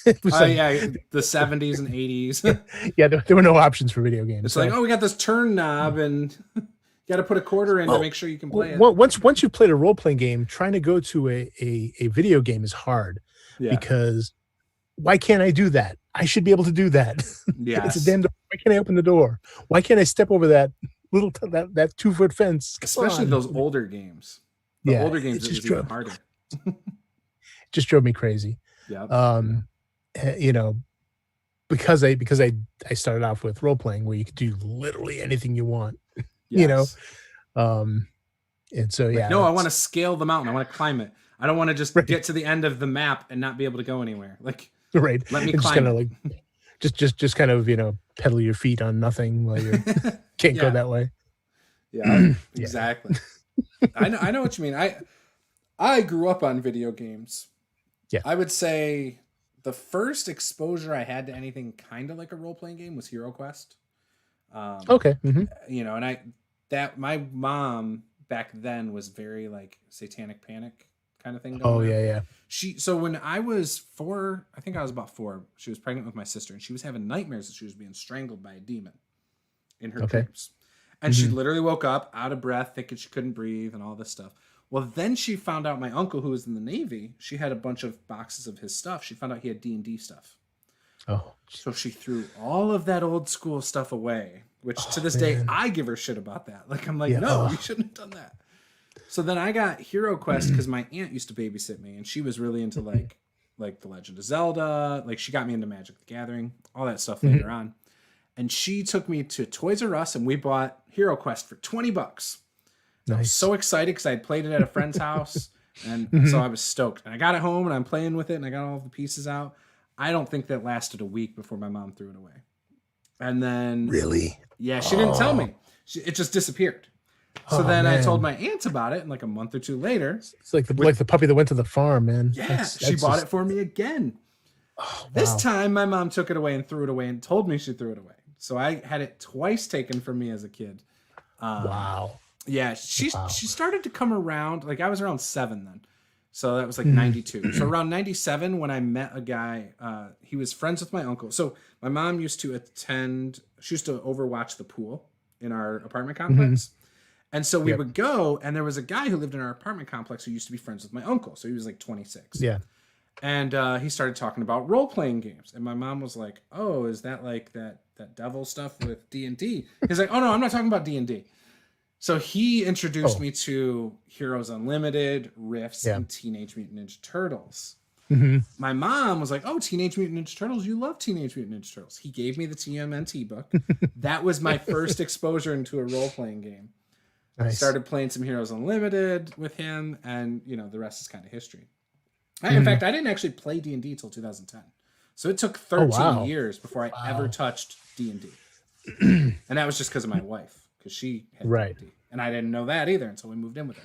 It was the 70s and 80s. There were no options for video games. It's like, we got this turn knob and. You got to put a quarter in to make sure you can play it. Once you've played a role-playing game, trying to go to a video game is hard because why can't I do that? I should be able to do that. Yeah, it's a damn door. Why can't I open the door? Why can't I step over that little that 2-foot fence? Especially those older games. The older games, it was even harder. It just drove me crazy. Yeah. You know, because I started off with role-playing where you could do literally anything you want. You know, and so no, I want to scale the mountain. I want to climb it. I don't want to just get to the end of the map and not be able to go anywhere. Like, let me climb. Just kind of like, just kind of pedal your feet on nothing while you can't go that way. Yeah, exactly. I know what you mean. I grew up on video games. Yeah, I would say the first exposure I had to anything kind of like a role playing game was Hero Quest. You know, and my mom back then was very like satanic panic kind of thing. So when I was 4, I think I was about 4, she was pregnant with my sister and she was having nightmares that she was being strangled by a demon in her dreams. And she literally woke up out of breath, thinking she couldn't breathe and all this stuff. Well, then she found out my uncle, who was in the Navy, she had a bunch of boxes of his stuff. She found out he had D&D stuff. So she threw all of that old school stuff away, which to this day, I give her shit about that. Like, I'm like, no, you shouldn't have done that. So then I got Hero Quest because my aunt used to babysit me and she was really into like The Legend of Zelda. Like she got me into Magic the Gathering, all that stuff later on. And she took me to Toys R Us and we bought Hero Quest for $20. Nice. I was so excited because I had played it at a friend's house. And so I was stoked. And I got it home and I'm playing with it and I got all the pieces out. I don't think that lasted a week before my mom threw it away. And then... Really? Yeah, she didn't tell me. It just disappeared. So then I told my aunt about it, and like a month or 2 later... It's like the puppy that went to the farm, man. Yeah, she bought it for me again. Oh, wow. This time, my mom took it away and threw it away and told me she threw it away. So I had it twice taken from me as a kid. Wow. Yeah, she started to come around. Like, I was around 7 then. So that was like 92. So around 97, when I met a guy, he was friends with my uncle. So my mom used to she used to overwatch the pool in our apartment complex. And so we would go, and there was a guy who lived in our apartment complex who used to be friends with my uncle. So he was like 26. Yeah. And he started talking about role-playing games. And my mom was like, oh, is that like that devil stuff with D&D? He's like, oh, no, I'm not talking about D&D. So he introduced me to Heroes Unlimited, Rifts, and Teenage Mutant Ninja Turtles. My mom was like, oh, Teenage Mutant Ninja Turtles, you love Teenage Mutant Ninja Turtles. He gave me the TMNT book. That was my first exposure into a role-playing game. Nice. I started playing some Heroes Unlimited with him, and the rest is kind of history. In fact, I didn't actually play D&D till 2010. So it took 13 years before I ever touched D&D. And that was just because of my wife, because she had Right. DMD. And I didn't know that either until we moved in with her.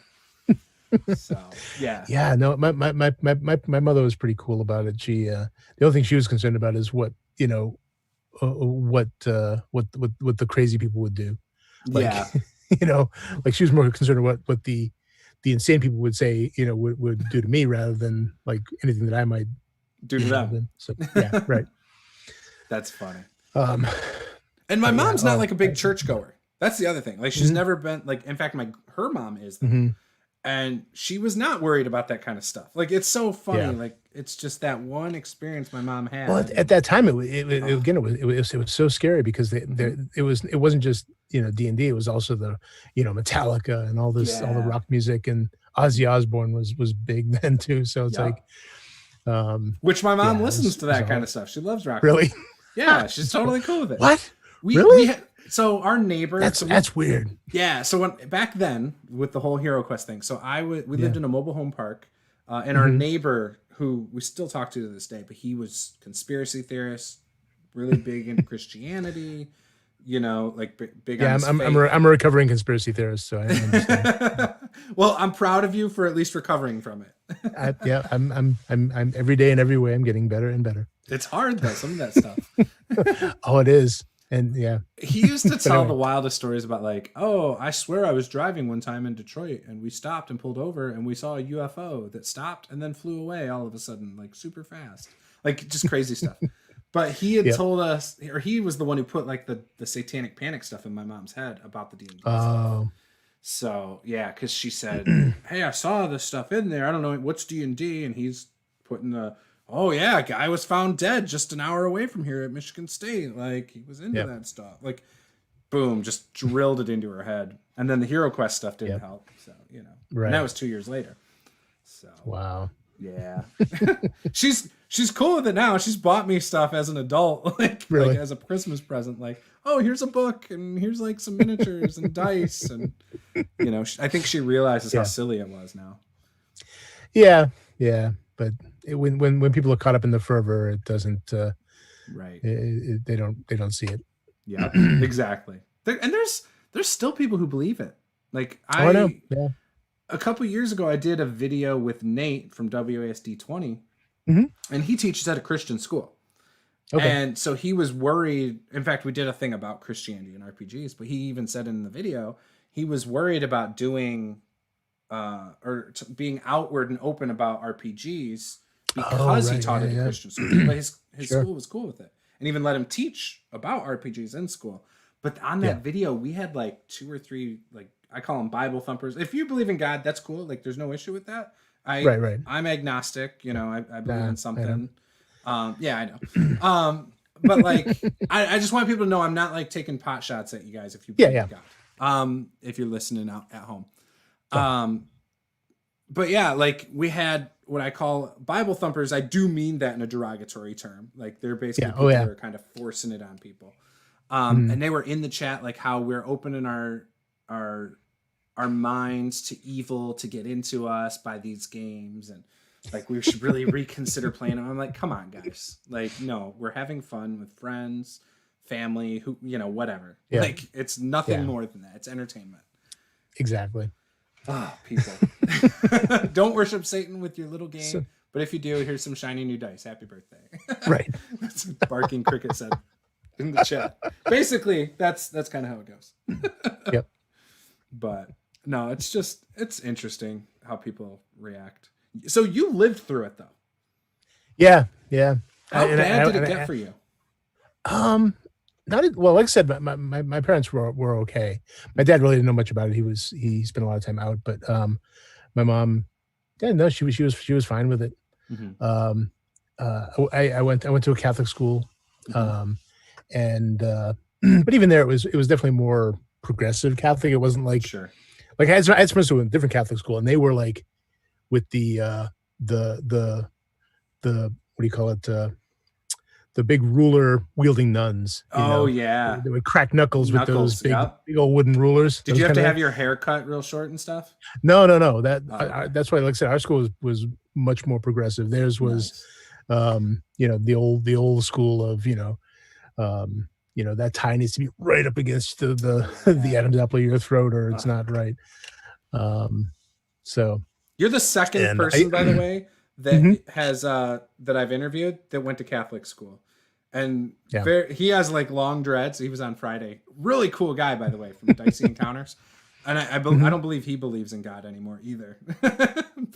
So yeah. Yeah, no, my mother was pretty cool about it. She the only thing she was concerned about is what what the crazy people would do. Like, Yeah. like she was more concerned with what the insane people would say, would do to me rather than like anything that I might do to them. So yeah, right. That's funny. And my mom's not like a big churchgoer. That's the other thing. Like she's never been like. In fact, her mom is. And she was not worried about that kind of stuff. Like, it's so funny. Yeah. Like, it's just that one experience my mom had. Well, at that time, it was so scary because it wasn't just D&D. It was also the Metallica and all this all the rock music, and Ozzy Osbourne was big then too. So it's like, which my mom listens to that kind of stuff. She loves rock. Really? Music. Yeah, she's totally cool with it. What? Really? So our neighbor. That's weird. Yeah. So back then with the whole Hero Quest thing, so we lived in a mobile home park, and our neighbor, who we still talk to this day, but he was conspiracy theorist, really big into Christianity, like big. Yeah, I'm a recovering conspiracy theorist, so I understand. Well, I'm proud of you for at least recovering from it. I'm every day in every way I'm getting better and better. It's hard though, some of that stuff. Oh, it is. And yeah, he used to tell the wildest stories about like, oh, I swear I was driving one time in Detroit and we stopped and pulled over and we saw a UFO that stopped and then flew away all of a sudden, like super fast, like just crazy stuff. But he had told us, or he was the one who put like the satanic panic stuff in my mom's head about the D&D stuff. So yeah, because she said, hey, I saw this stuff in there. I don't know what's D&D, and he's putting the. Oh yeah, a guy was found dead just an hour away from here at Michigan State. Like he was into that stuff. Like, boom, just drilled it into her head. And then the Hero Quest stuff didn't help. So right. And that was 2 years later. So wow, yeah, she's cool with it now. She's bought me stuff as an adult, like as a Christmas present. Like, oh, here's a book and here's like some miniatures and dice, and I think she realizes how silly it was now. Yeah, yeah. But when people are caught up in the fervor, it doesn't. Right. They don't see it. Yeah, exactly. And there's still people who believe it. Like I know. Yeah. A couple years ago, I did a video with Nate from WASD 20, and he teaches at a Christian school. Okay. And so he was worried. In fact, we did a thing about Christianity and RPGs, but he even said in the video he was worried about doing. Being outward and open about RPGs because he taught it at Christian school. But his school was cool with it and even let him teach about RPGs in school. But on that video, we had like 2 or 3, like I call them Bible thumpers. If you believe in God, that's cool. Like there's no issue with that. Right. I'm agnostic. I believe in something. I know. But like, I just want people to know I'm not like taking pot shots at you guys if you believe in God. If you're listening out at home. But yeah, like we had what I call Bible thumpers. I do mean that in a derogatory term. Like they're basically people who are kind of forcing it on people. And they were in the chat, like how we're opening our minds to evil to get into us by these games. And like, we should really reconsider playing them. I'm like, come on guys. Like, no, we're having fun with friends, family, who, whatever. Yeah. Like it's nothing more than that. It's entertainment. Exactly. People. Don't worship Satan with your little game. But if you do, here's some shiny new dice. Happy birthday. Right. That's what Barking Cricket said in the chat. Basically, that's kind of how it goes. Yep. But no, it's interesting how people react. So you lived through it though. Yeah. How bad did it get for you? Well, like I said, my parents were okay. My dad really didn't know much about it. He spent a lot of time out, but my mom, she was fine with it. I went to a Catholic school, and but even there, it was definitely more progressive Catholic. It wasn't like like I had friends who were in a different Catholic school, and they were like with the what do you call it? The big ruler wielding nuns. Yeah. They would crack knuckles with those big old wooden rulers. Did you have to have your hair cut real short and stuff? No. That's why, like I said, our school was much more progressive. Theirs was, the old school of, that tie needs to be right up against the Adam's apple of your throat, or it's not right. So you're the second person, by the way, that has that I've interviewed that went to Catholic school, and he has like long dreads. He was on Friday. Really cool guy, by the way, from Dicey Encounters. And I don't believe he believes in God anymore either.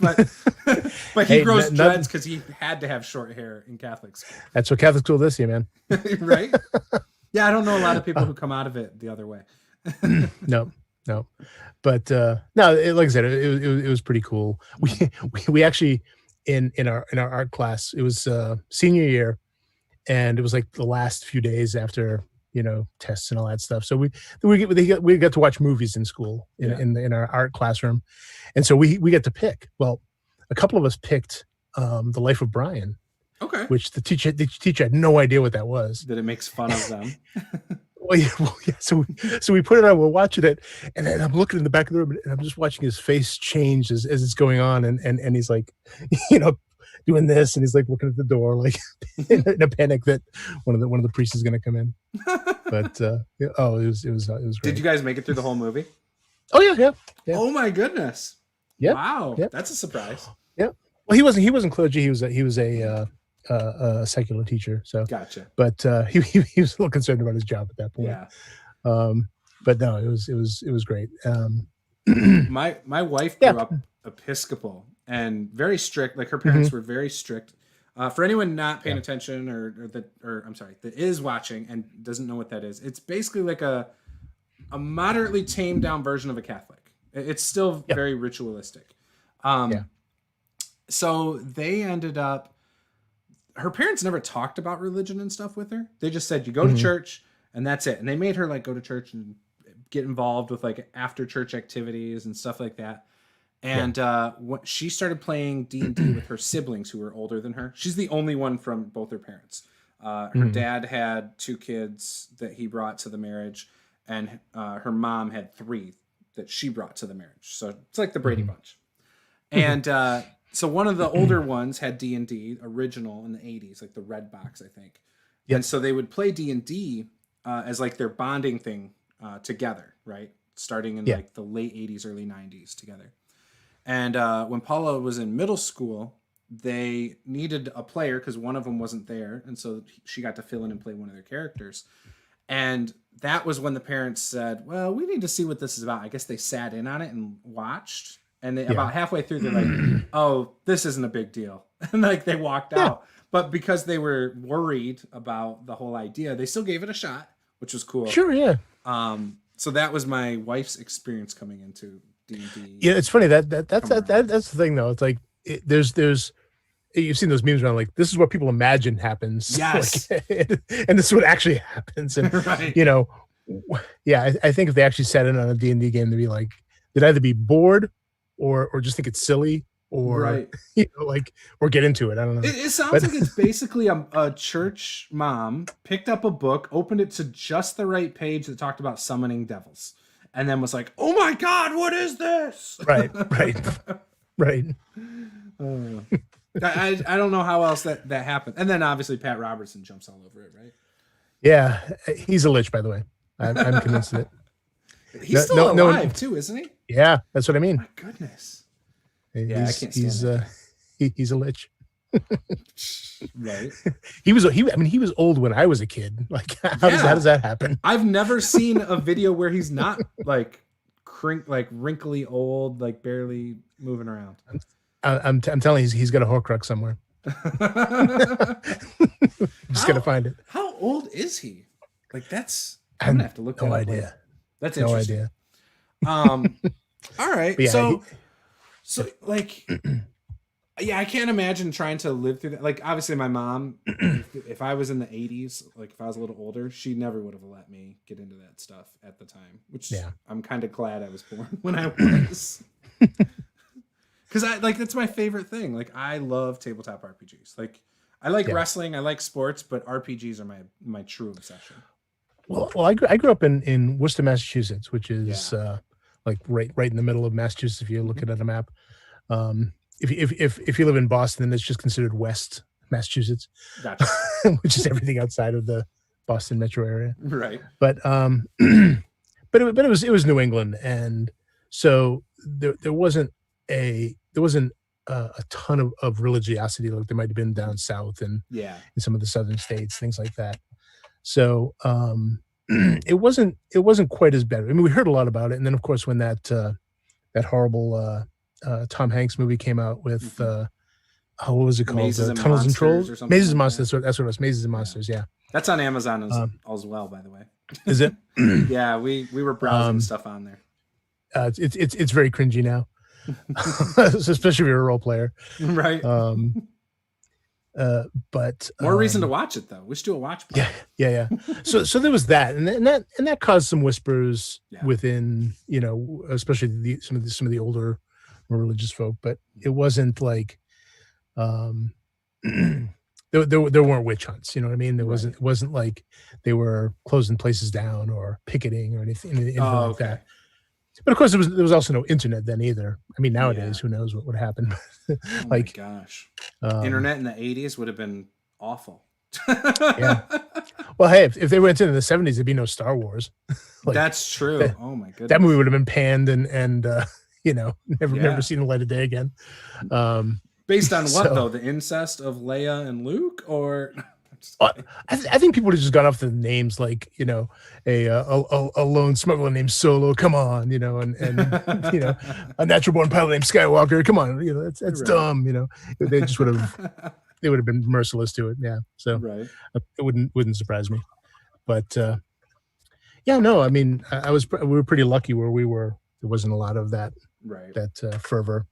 but he grows dreads because he had to have short hair in Catholic school. That's what Catholic school does to you, man. Right? Yeah, I don't know a lot of people who come out of it the other way. No. But no, like I said, it was pretty cool. We actually in our art class, it was senior year, and it was like the last few days after tests and all that stuff. So we got to watch movies in school in our art classroom, and so we got to pick. Well, a couple of us picked The Life of Brian. Okay. Which the teacher had no idea what that was. That it makes fun of them. Well, yeah. So we put it on. We're watching it, and then I'm looking in the back of the room, and I'm just watching his face change as it's going on, and he's like, doing this, and he's like looking at the door, like in a panic that one of the priests is going to come in. But it was great. Did you guys make it through the whole movie? Oh yeah. Oh my goodness! Yeah. Wow, that's a surprise. Yeah. Well, he wasn't clergy. He was a secular teacher. So gotcha. But he was a little concerned about his job at that point. Yeah. But no, it was great. My wife grew up Episcopal and very strict. Like her parents were very strict. For anyone not paying attention that is watching and doesn't know what that is, it's basically like a moderately tamed down version of a Catholic. It's still very ritualistic. So they ended up. Her parents never talked about religion and stuff with her. They just said, you go to church and that's it. And they made her like go to church and get involved with like after church activities and stuff like that. And when she started playing D&D with her siblings who were older than her. She's the only one from both her parents. Her dad had 2 kids that he brought to the marriage, and her mom had 3 that she brought to the marriage. So it's like the Brady Bunch. And so one of the older ones had D&D original in the 80s, like the red box, I think. Yep. And so they would play D&D as like their bonding thing together, right? Starting in like the late 80s, early 90s together. And when Paula was in middle school, they needed a player because one of them wasn't there. And so she got to fill in and play one of their characters. And that was when the parents said, well, we need to see what this is about. I guess they sat in on it and watched. And they, about halfway through, they're like, oh, this isn't a big deal. And like they walked out. But because they were worried about the whole idea, they still gave it a shot, which was cool. Sure, yeah. So that was my wife's experience coming into D&D. Yeah, it's funny that's the thing though. It's like there's you've seen those memes around like this is what people imagine happens. Yes. Like, and this is what actually happens. And right. I think if they actually sat in on a D&D game, they'd be like, they'd either be bored or just think it's silly or or get into it. I don't know. It sounds like it's basically a church mom picked up a book, opened it to just the right page that talked about summoning devils, and then was like, "Oh my God, what is this?" Right. I don't know how else that happened. And then obviously Pat Robertson jumps all over it, right? Yeah, he's a lich, by the way. I'm convinced of it. He's still alive too, isn't he? Yeah, that's what I mean. My goodness. I can't stand he's a lich. Right. He was old when I was a kid. Like how does that happen? I've never seen a video where he's not like wrinkly old, like barely moving around. I'm telling you, he's got a Horcrux somewhere. Just gotta find it. How old is he? Like I'm gonna have to look that up. No idea. That's interesting. No idea. All right. Yeah, so like, I can't imagine trying to live through that. Like, obviously, my mom, if I was in the 80s, like if I was a little older, she never would have let me get into that stuff at the time. Which I'm kind of glad I was born when I was. Because that's my favorite thing. Like, I love tabletop RPGs. Like, I like wrestling, I like sports, but RPGs are my true obsession. Well, I grew up in Worcester, Massachusetts, which is like right in the middle of Massachusetts. If you're looking at a map, if you live in Boston, then it's just considered West Massachusetts, gotcha. Which is everything outside of the Boston metro area. Right. But but it was New England, and so there wasn't a ton of religiosity like there might have been down south and Yeah. in some of the southern states, things like that. So it wasn't quite as bad. I mean, we heard a lot about it, and then of course when that horrible Tom Hanks movie came out with what was it called? Mazes and Tunnels and Monsters Trolls, or something Mazes like and Monsters. that. That's what it was. Mazes and Monsters. Yeah, that's on Amazon as well, by the way. is it? Yeah, we were browsing stuff on there. It's very cringy now, especially if you're a role player, right? But more reason to watch it though. We should do a watch party. Yeah. So there was that, and that caused some whispers within, especially some of the older, more religious folk. But it wasn't like there weren't witch hunts. You know what I mean? It wasn't like they were closing places down or picketing or anything like that. But of course, there was also no internet then either. I mean, nowadays, who knows what would happen? Like, my gosh, internet in the 80s would have been awful. Yeah. Well, hey, if they went into the 70s, there'd be no Star Wars. That's true. Oh my goodness, that movie would have been panned and never seen the light of day again. Based on what though? The incest of Leia and Luke, or? I think people would have just gone off the names, like a lone smuggler named Solo. Come on, and a natural born pilot named Skywalker. Come on, that's right. Dumb. They just would have been merciless to it. Yeah, so it wouldn't surprise me. But I mean, we were pretty lucky where we were. There wasn't a lot of that fervor.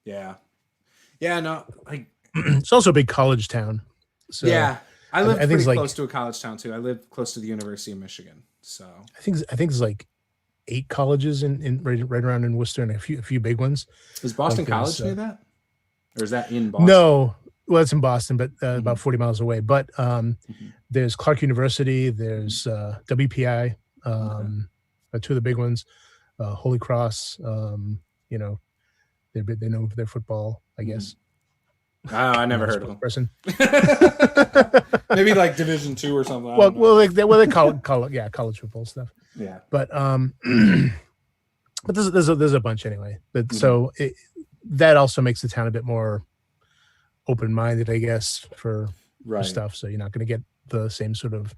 Yeah, no, it's also a big college town. So yeah, I live pretty close to a college town too. I live close to the University of Michigan. So I think it's like 8 colleges in right around in Worcester, and a few big ones. Is Boston College near that, or is that in Boston? No, well, it's in Boston, but about 40 miles away. But there's Clark University. There's WPI. 2 of the big ones. Holy Cross. They're known for their football, I guess. Oh, I never heard of them. Person. Maybe like Division II or something. They call it college football stuff. Yeah, but there's a bunch anyway. But so that also makes the town a bit more open-minded, I guess, for stuff. So you're not going to get the same sort of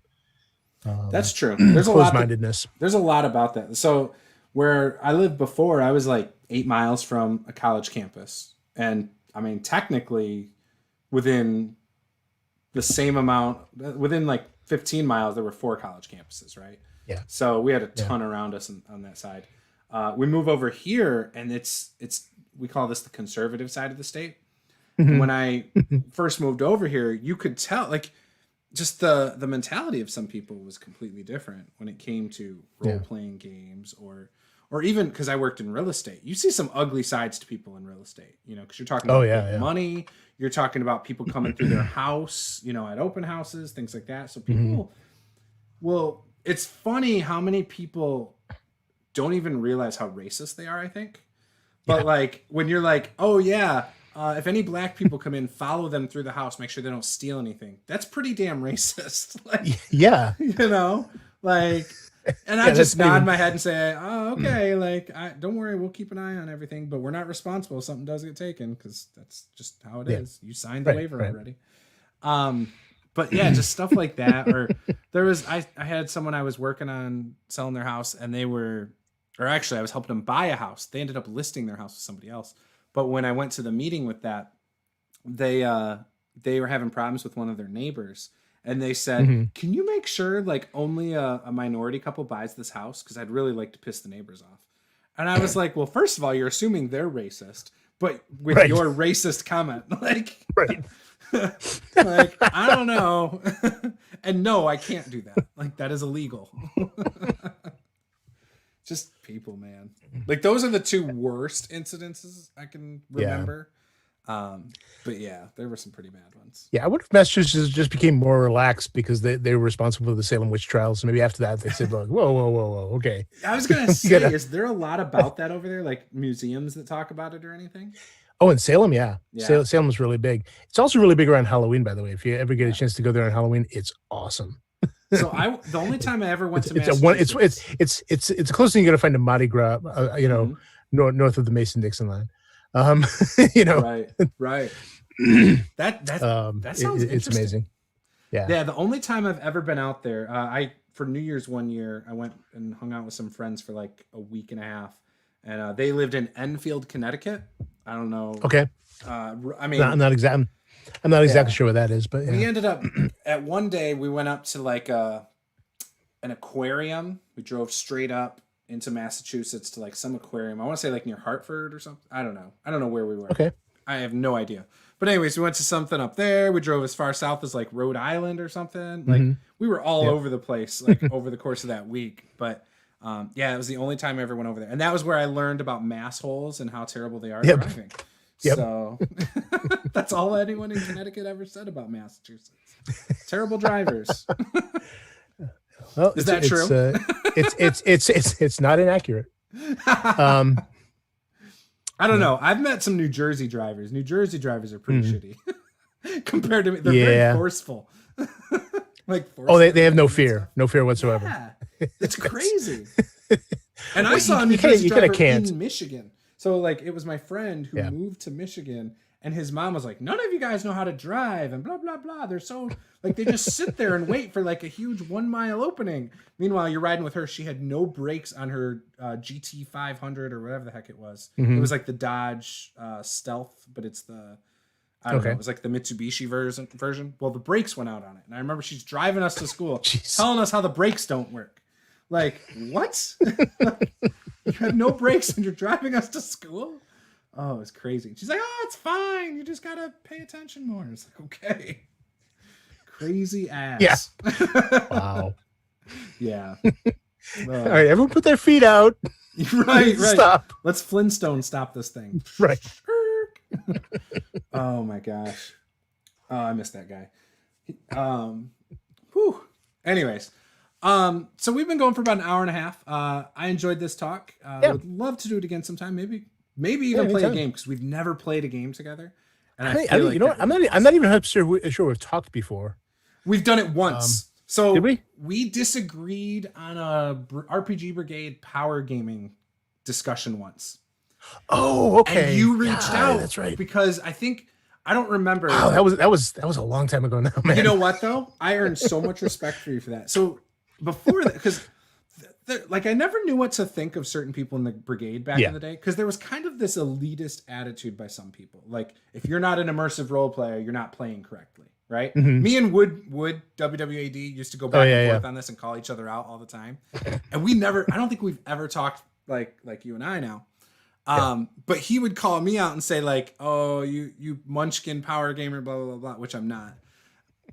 that's true. There's closed-mindedness. There's a lot about that. So where I lived before, I was like 8 miles from a college campus, and I mean, technically, within the same amount, within like 15 miles, there were 4 college campuses, right? Yeah. So we had a ton around us on that side. We move over here, and we call this the conservative side of the state. Mm-hmm. When I first moved over here, you could tell, like, just the mentality of some people was completely different when it came to role-playing games or even because I worked in real estate. You see some ugly sides to people in real estate, because you're talking about money. You're talking about people coming through their house, at open houses, things like that. So people it's funny how many people don't even realize how racist they are, I think. But like when you're like, oh yeah, if any black people come in, follow them through the house, make sure they don't steal anything. That's pretty damn racist. And I just nod my head and say, oh, okay, don't worry, we'll keep an eye on everything, but we're not responsible if something does get taken, because that's just how it is. You signed the waiver already. But yeah, just stuff like that. Or I had someone I was working on selling their house, and I was helping them buy a house. They ended up listing their house with somebody else. But when I went to the meeting with that, they were having problems with one of their neighbors. And they said, can you make sure only a minority couple buys this house? Because I'd really like to piss the neighbors off. And I was like, well, first of all, you're assuming they're racist, but with your racist comment, I don't know. And no, I can't do that. That is illegal. Just people, man. Those are the 2 worst incidences I can remember. But yeah, there were some pretty bad ones. Yeah, I wonder if Massachusetts just became more relaxed because they were responsible for the Salem witch trials. So maybe after that they said, whoa, okay. I was gonna say, is there a lot about that over there, like museums that talk about it or anything? Oh, in Salem, yeah. Salem is really big. It's also really big around Halloween, by the way. If you ever get a chance to go there on Halloween, it's awesome. So the only time I ever went to It's Massachusetts, it's closer you're gonna find to Mardi Gras, Mhm. north of the Mason-Dixon line. Right, right. That sounds It's interesting. amazing. Yeah. Yeah, the only time I've ever been out there, I for New Year's one year, I went and hung out with some friends for like a week and a half, and they lived in Enfield, Connecticut. I don't know. Okay. I mean, I'm not exactly sure what that is, but we yeah. ended up at one day we went up to like an aquarium. We drove straight up into Massachusetts to like some aquarium. I want to say like near Hartford or something. I don't know where we were. Okay. I have no idea. But anyways, we went to something up there. We drove as far south as like Rhode Island or something. Like we were all over the place, like over the course of that week. But yeah, it was the only time I ever went over there. And that was where I learned about mass holes and how terrible they are at driving. Yep. So that's all anyone in Connecticut ever said about Massachusetts. Terrible drivers. Well, is that true? It's not inaccurate. I don't know. I've met some New Jersey drivers. New Jersey drivers are pretty shitty compared to me. They're very forceful. Oh, they have no fear whatsoever. Yeah. It's crazy. And I saw a New Jersey driver in Michigan. So like it was my friend who moved to Michigan, and his mom was like, "None of you guys know how to drive," and blah blah blah. They're so like they just sit there and wait for like a huge 1 mile opening. Meanwhile, you're riding with her. She had no brakes on her GT 500 or whatever the heck it was. It was like the Dodge Stealth, but it's the I don't know. It was like the Mitsubishi version. Well, the brakes went out on it, and I remember she's driving us to school, telling us how the brakes don't work. Like what? You have no brakes and you're driving us to school? Oh, it's crazy. She's like, "Oh, it's fine. You just gotta pay attention more." It's like, okay. Crazy ass. Yeah. Wow. Yeah. All right, everyone put their feet out. Right. Stop. Let's Flintstone stop this thing. Right. Oh my gosh. Oh, I missed that guy. Whew. Anyways. So we've been going for about an hour and a half. I enjoyed this talk. Would love to do it again sometime. Maybe even play a game, because we've never played a game together. And I feel like you know what? I'm not even sure we've talked before. We've done it once. So did we? We disagreed on a RPG Brigade power gaming discussion once. Oh, okay. And you reached out. That's right. Because I don't remember. Wow, that was a long time ago now, man. You know what though? I earned so much respect for you for that. So before that, because like I never knew what to think of certain people in the brigade back in the day, because there was kind of this elitist attitude by some people. Like if you're not an immersive role player, you're not playing correctly, right? Me and Wood WWAD used to go back and forth on this and call each other out all the time, and I don't think we've ever talked like you and I now. But he would call me out and say like, "Oh, you munchkin power gamer, blah blah blah blah," which I'm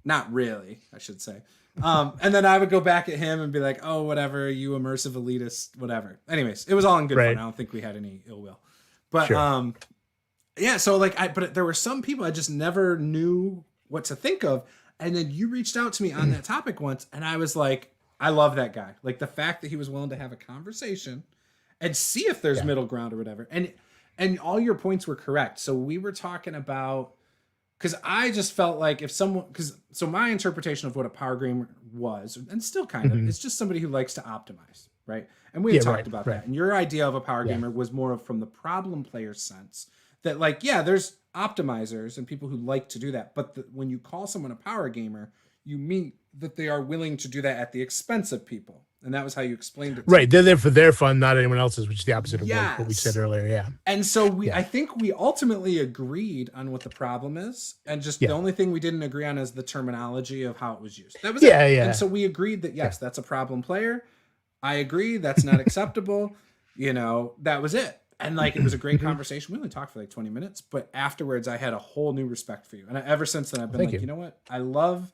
not really, I should say. And then I would go back at him and be like, "Oh, whatever, you immersive elitist, whatever." Anyways, it was all in good fun. I don't think we had any ill will. But yeah, so like but there were some people I just never knew what to think of. And then you reached out to me on that topic once, and I was like, I love that guy. Like the fact that he was willing to have a conversation and see if there's middle ground or whatever. And all your points were correct. So we were talking about, because I just felt like if someone, so my interpretation of what a power gamer was, and still kind of, it's just somebody who likes to optimize, right? And we had talked about that. And your idea of a power gamer was more from the problem player sense that like, there's optimizers and people who like to do that. But when you call someone a power gamer, you mean that they are willing to do that at the expense of people. And that was how you explained it. Right. They're there for their fun, not anyone else's, which is the opposite of what we said earlier. Yeah. And so I think we ultimately agreed on what the problem is. And just the only thing we didn't agree on is the terminology of how it was used. That was it. Yeah. And so we agreed that, yes, that's a problem player. I agree. That's not acceptable. That was it. And like, it was a great conversation. We only talked for like 20 minutes, but afterwards I had a whole new respect for you. And ever since then I've been you know what? I love,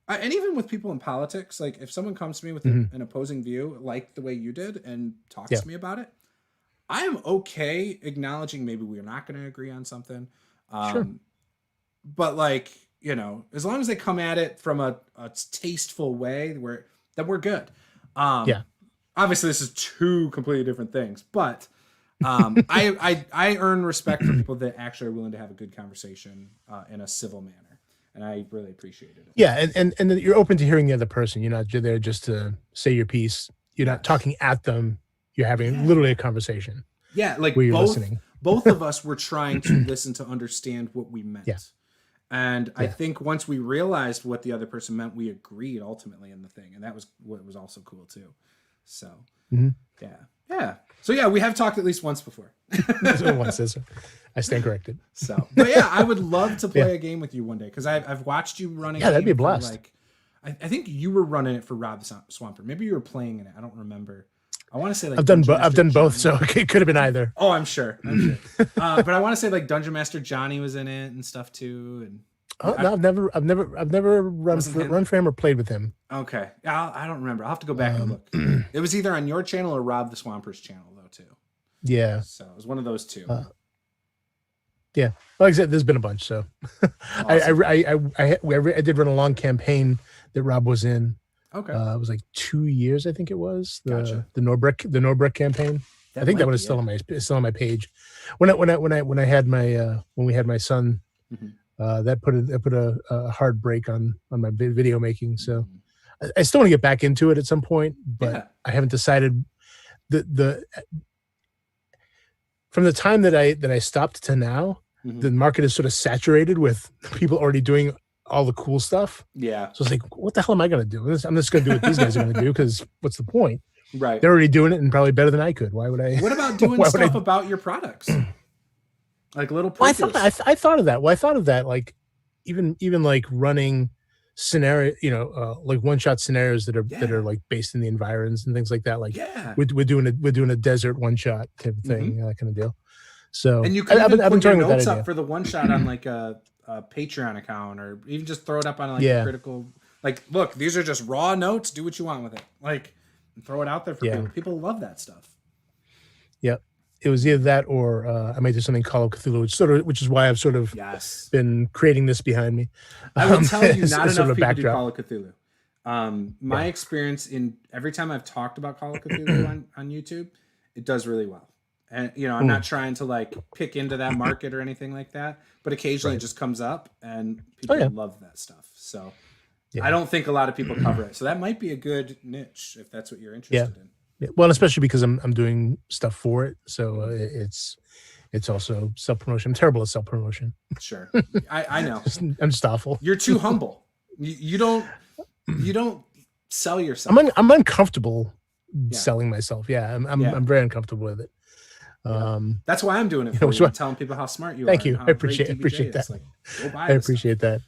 and even with people in politics, like if someone comes to me with an opposing view, like the way you did, and talks to me about it, I am okay acknowledging maybe we're not going to agree on something. But like, as long as they come at it from a tasteful way, that we're good. Obviously this is two completely different things, but I earn respect for people that actually are willing to have a good conversation in a civil manner. and I really appreciated it. Yeah, and then you're open to hearing the other person. You're not there just to say your piece. You're not talking at them. You're having literally a conversation. Yeah, like where you're listening. Both of us were trying to listen to understand what we meant. Yeah. And I think once we realized what the other person meant, we agreed ultimately in the thing. And that was what was also cool too. So, yeah. So, yeah, we have talked at least once before. I stand corrected. So, but yeah, I would love to play a game with you one day because I've watched you running. Yeah, that'd be a blast. I think you were running it for Rob the Swamper. Maybe you were playing in it. I don't remember. I want to say I've done both, so it could have been either. Oh, I'm sure. But I want to say like Dungeon Master Johnny was in it and stuff too. And no, I've never run for him or played with him. Okay, I don't remember. I'll have to go back and look. It was either on your channel or Rob the Swamper's channel though too. Yeah. So it was one of those two. Yeah. Like I said, there's been a bunch. So Awesome. I did run a long campaign that Rob was in. Okay. It was like 2 years, I think it was. Gotcha. The Norbreck campaign. I think that one is still on my page. When we had my son, that put a hard break on my video making. So I still want to get back into it at some point, but I haven't decided. From the time that I stopped to now, the market is sort of saturated with people already doing all the cool stuff. Yeah. So it's like, what the hell am I going to do? I'm just going to do what these guys are going to do because what's the point? Right. They're already doing it and probably better than I could. Why would I? What about doing stuff about your products? Like little previews? Well, I thought of that. Well, I thought of that. Like even like running scenario, like one-shot scenarios that are like based in the environs and things like that. Like we're doing a desert one-shot type of thing, that kind of deal. So and you can I've been your notes up for the one-shot on like a Patreon account, or even just throw it up on like a critical. Like, look, these are just raw notes. Do what you want with it. Like, throw it out there for people. People love that stuff. Yep. It was either that or I might do something Call of Cthulhu, which is why I've sort of been creating this behind me. I will tell you, not enough people do Call of Cthulhu. My experience in every time I've talked about Call of Cthulhu on YouTube, it does really well. And I'm not trying to like pick into that market or anything like that, but occasionally it just comes up and people love that stuff. So I don't think a lot of people cover it. So that might be a good niche if that's what you're interested in. Yeah. Well, especially because I'm doing stuff for it, so it's also self-promotion. I'm terrible at self-promotion. Sure, I know. I'm just awful. You're too humble. You don't sell yourself. I'm uncomfortable selling myself. Yeah, I'm very uncomfortable with it. That's why I'm doing it for you. I'm telling people how smart you are. Thank you. I appreciate that. Like, go buy I appreciate that.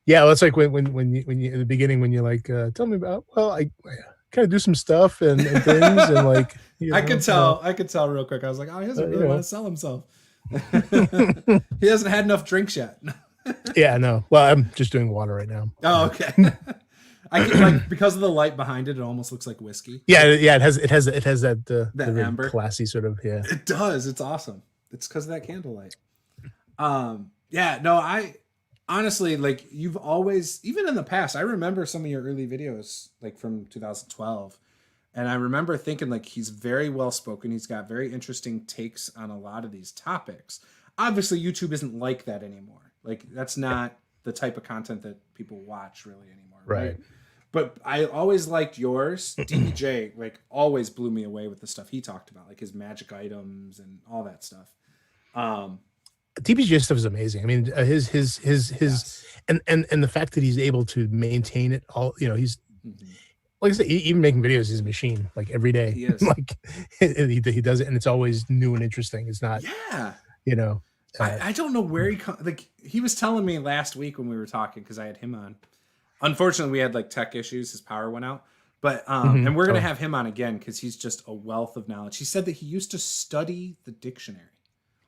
Yeah, well, it's like when you in the beginning when you're like, tell me about. Well, I kind of do some stuff and things and like. I could tell real quick. I was like, oh, he doesn't really want to sell himself. He hasn't had enough drinks yet. Yeah, no. Well, I'm just doing water right now. Oh, okay. I can, like, because of the light behind it, it almost looks like whiskey. Yeah. It has that amber classy sort of It does. It's awesome. It's because of that candlelight. Yeah. No, I honestly like you've always, even in the past. I remember some of your early videos, like from 2012, and I remember thinking like he's very well spoken. He's got very interesting takes on a lot of these topics. Obviously, YouTube isn't like that anymore. Like that's not the type of content that people watch really anymore. Right. But I always liked yours. DBJ like always blew me away with the stuff he talked about, like his magic items and all that stuff. DBJ stuff is amazing. I mean, his and the fact that he's able to maintain it all. He's like I said, even making videos is a machine. Like every day, he is. Like he does it, and it's always new and interesting. It's not. Yeah. I don't know where he was telling me last week when we were talking because I had him on. Unfortunately, we had like tech issues. His power went out. But and we're gonna have him on again because he's just a wealth of knowledge. He said that he used to study the dictionary.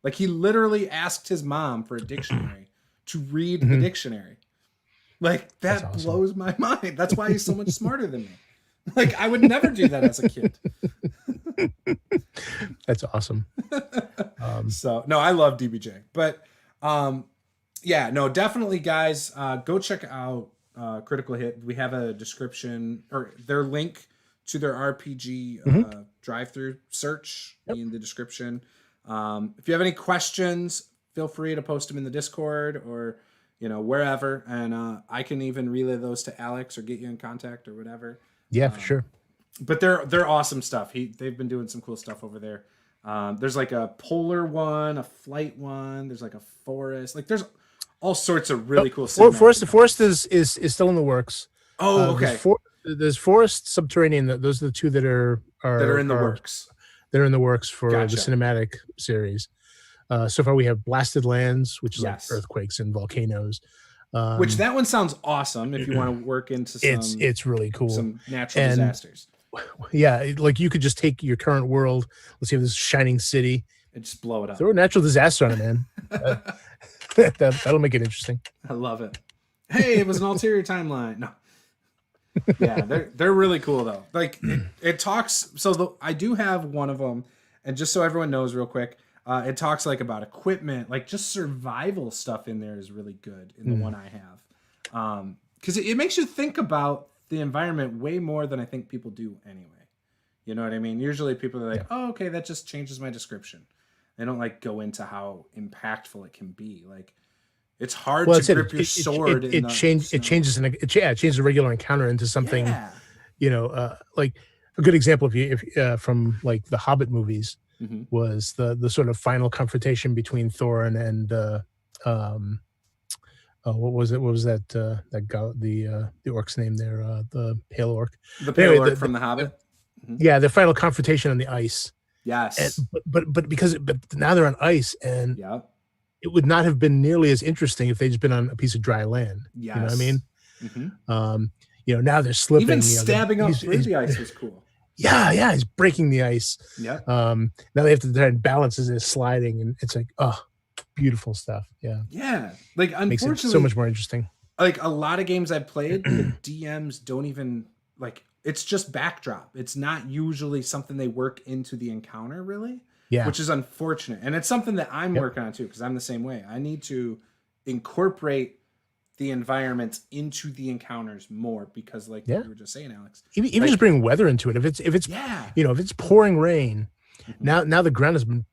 Like he literally asked his mom for a dictionary to read the dictionary. Like that awesome. Blows my mind. That's why he's so much smarter than me. Like I would never do that as a kid. That's awesome. So no, I love DBJ. But yeah, no, definitely guys, go check out Critical Hit. We have a description or their link to their RPG drive-through search in the description. If you have any questions, feel free to post them in the Discord or wherever, and I can even relay those to Alex or get you in contact or whatever. Yeah, for sure. But they're awesome stuff. They've been doing some cool stuff over there. There's like a polar one, a flight one. There's like a forest. Like there's all sorts of really cool stuff. Forest is still in the works. Oh, okay. There's Forest, Subterranean. Those are the two that are in the works. They're in the works for Gotcha. the cinematic series. So far, we have Blasted Lands, which is like earthquakes and volcanoes. Which that one sounds awesome if you want to work into some. It's really cool. Some natural disasters. Yeah, like you could just take your current world. Let's say this shining city and just blow it up. Throw a natural disaster on it, man. That'll make it interesting. I love it. Hey, it was an ulterior timeline. No. Yeah, they're really cool though. Like it talks. So I do have one of them, and just so everyone knows, real quick, it talks like about equipment, like just survival stuff in there is really good in the one I have, because it makes you think about the environment way more than I think people do anyway. You know what I mean? Usually people are like, "Oh, okay, that just changes my description." They don't like go into how impactful it can be. Like it's hard to grip your sword. It changes the regular encounter into something. Yeah. Like a good example if from like the Hobbit movies was the sort of final confrontation between Thorin and what was it? What was that guy, the orc's name there? The pale orc. The pale orc from the Hobbit. Yeah, the final confrontation on the ice. Yes. But now they're on ice, and it would not have been nearly as interesting if they'd just been on a piece of dry land. Yes. You know what I mean? Now they're slipping. Even stabbing up through the ice was cool. Yeah, he's breaking the ice. Yeah. Now they have to try and balance as they're sliding, and it's like, beautiful stuff. Yeah. Yeah. Like unfortunately, makes it so much more interesting. Like a lot of games I've played, the DMs don't even like. It's just backdrop. It's not usually something they work into the encounter, really. Yeah. Which is unfortunate, and it's something that I'm working on too, because I'm the same way. I need to incorporate the environments into the encounters more, because like you were just saying, Alex, even just bring weather into it. If it's if it's pouring rain, now the ground has been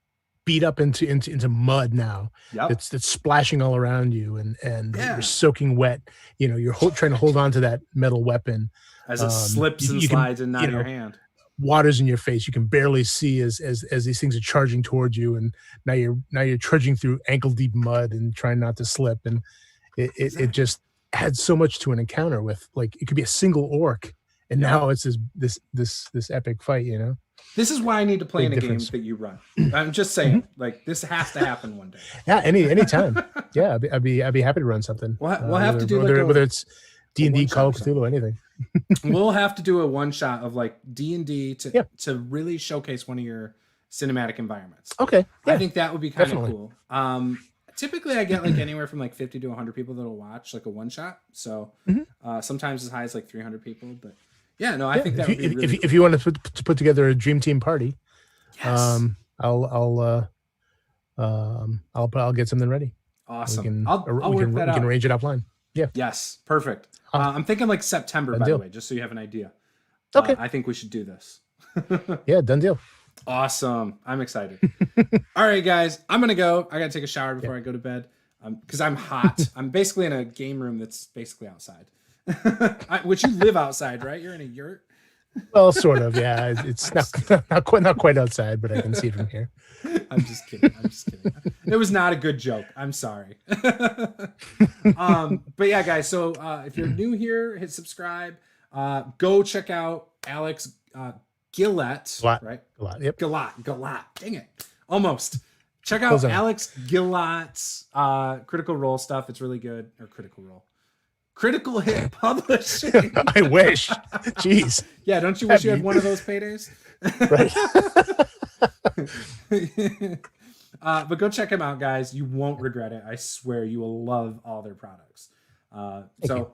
beat up into mud now. It's splashing all around you, and you're soaking wet. You're trying to hold on to that metal weapon as it slips and slides and out of your hand. Water's in your face. You can barely see as these things are charging towards you, and now you're trudging through ankle deep mud and trying not to slip. And it just adds so much to an encounter. With like, it could be a single orc, and now it's this epic fight. This is why I need to play in a game that you run. I'm just saying, like this has to happen one day. Yeah, anytime. Yeah, I'd be happy to run something. We'll have to do whether it's D&D, Call of Cthulhu, anything. We'll have to do a one shot of like D&D to really showcase one of your cinematic environments. Okay, I think that would be kind of cool. Typically, I get like anywhere from like 50 to 100 people that'll watch like a one shot. So sometimes as high as like 300 people. But yeah, no, I think that would be really cool. If you want to put together a dream team party, I'll get something ready. Awesome. I'll work that out. We can arrange it offline. Yeah. Yes. Perfect. I'm thinking like September, by the way, just so you have an idea. Okay. I think we should do this. Yeah, done deal. Awesome. I'm excited. All right, guys. I'm going to go. I got to take a shower before I go to bed because I'm hot. I'm basically in a game room that's basically outside. Which you live outside, right? You're in a yurt? Well, sort of, yeah. It's not quite outside, but I can see it from here. I'm just kidding. It was not a good joke. I'm sorry. But yeah, guys. So if you're new here, hit subscribe. Go check out Alex Guillotte. Right? Guillotte. Yep. Guillotte. Dang it. Almost. Check out Alex Guillotte's Critical Role stuff. It's really good. Or Critical Role. Critical Hit Publishing. I wish. Jeez. Yeah, don't you wish you had one of those paydays? Right. But go check them out, guys. You won't regret it. I swear you will love all their products.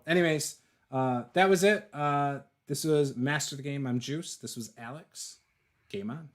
Anyways, that was it. This was Master the Game. I'm Juice. This was Alex. Game on.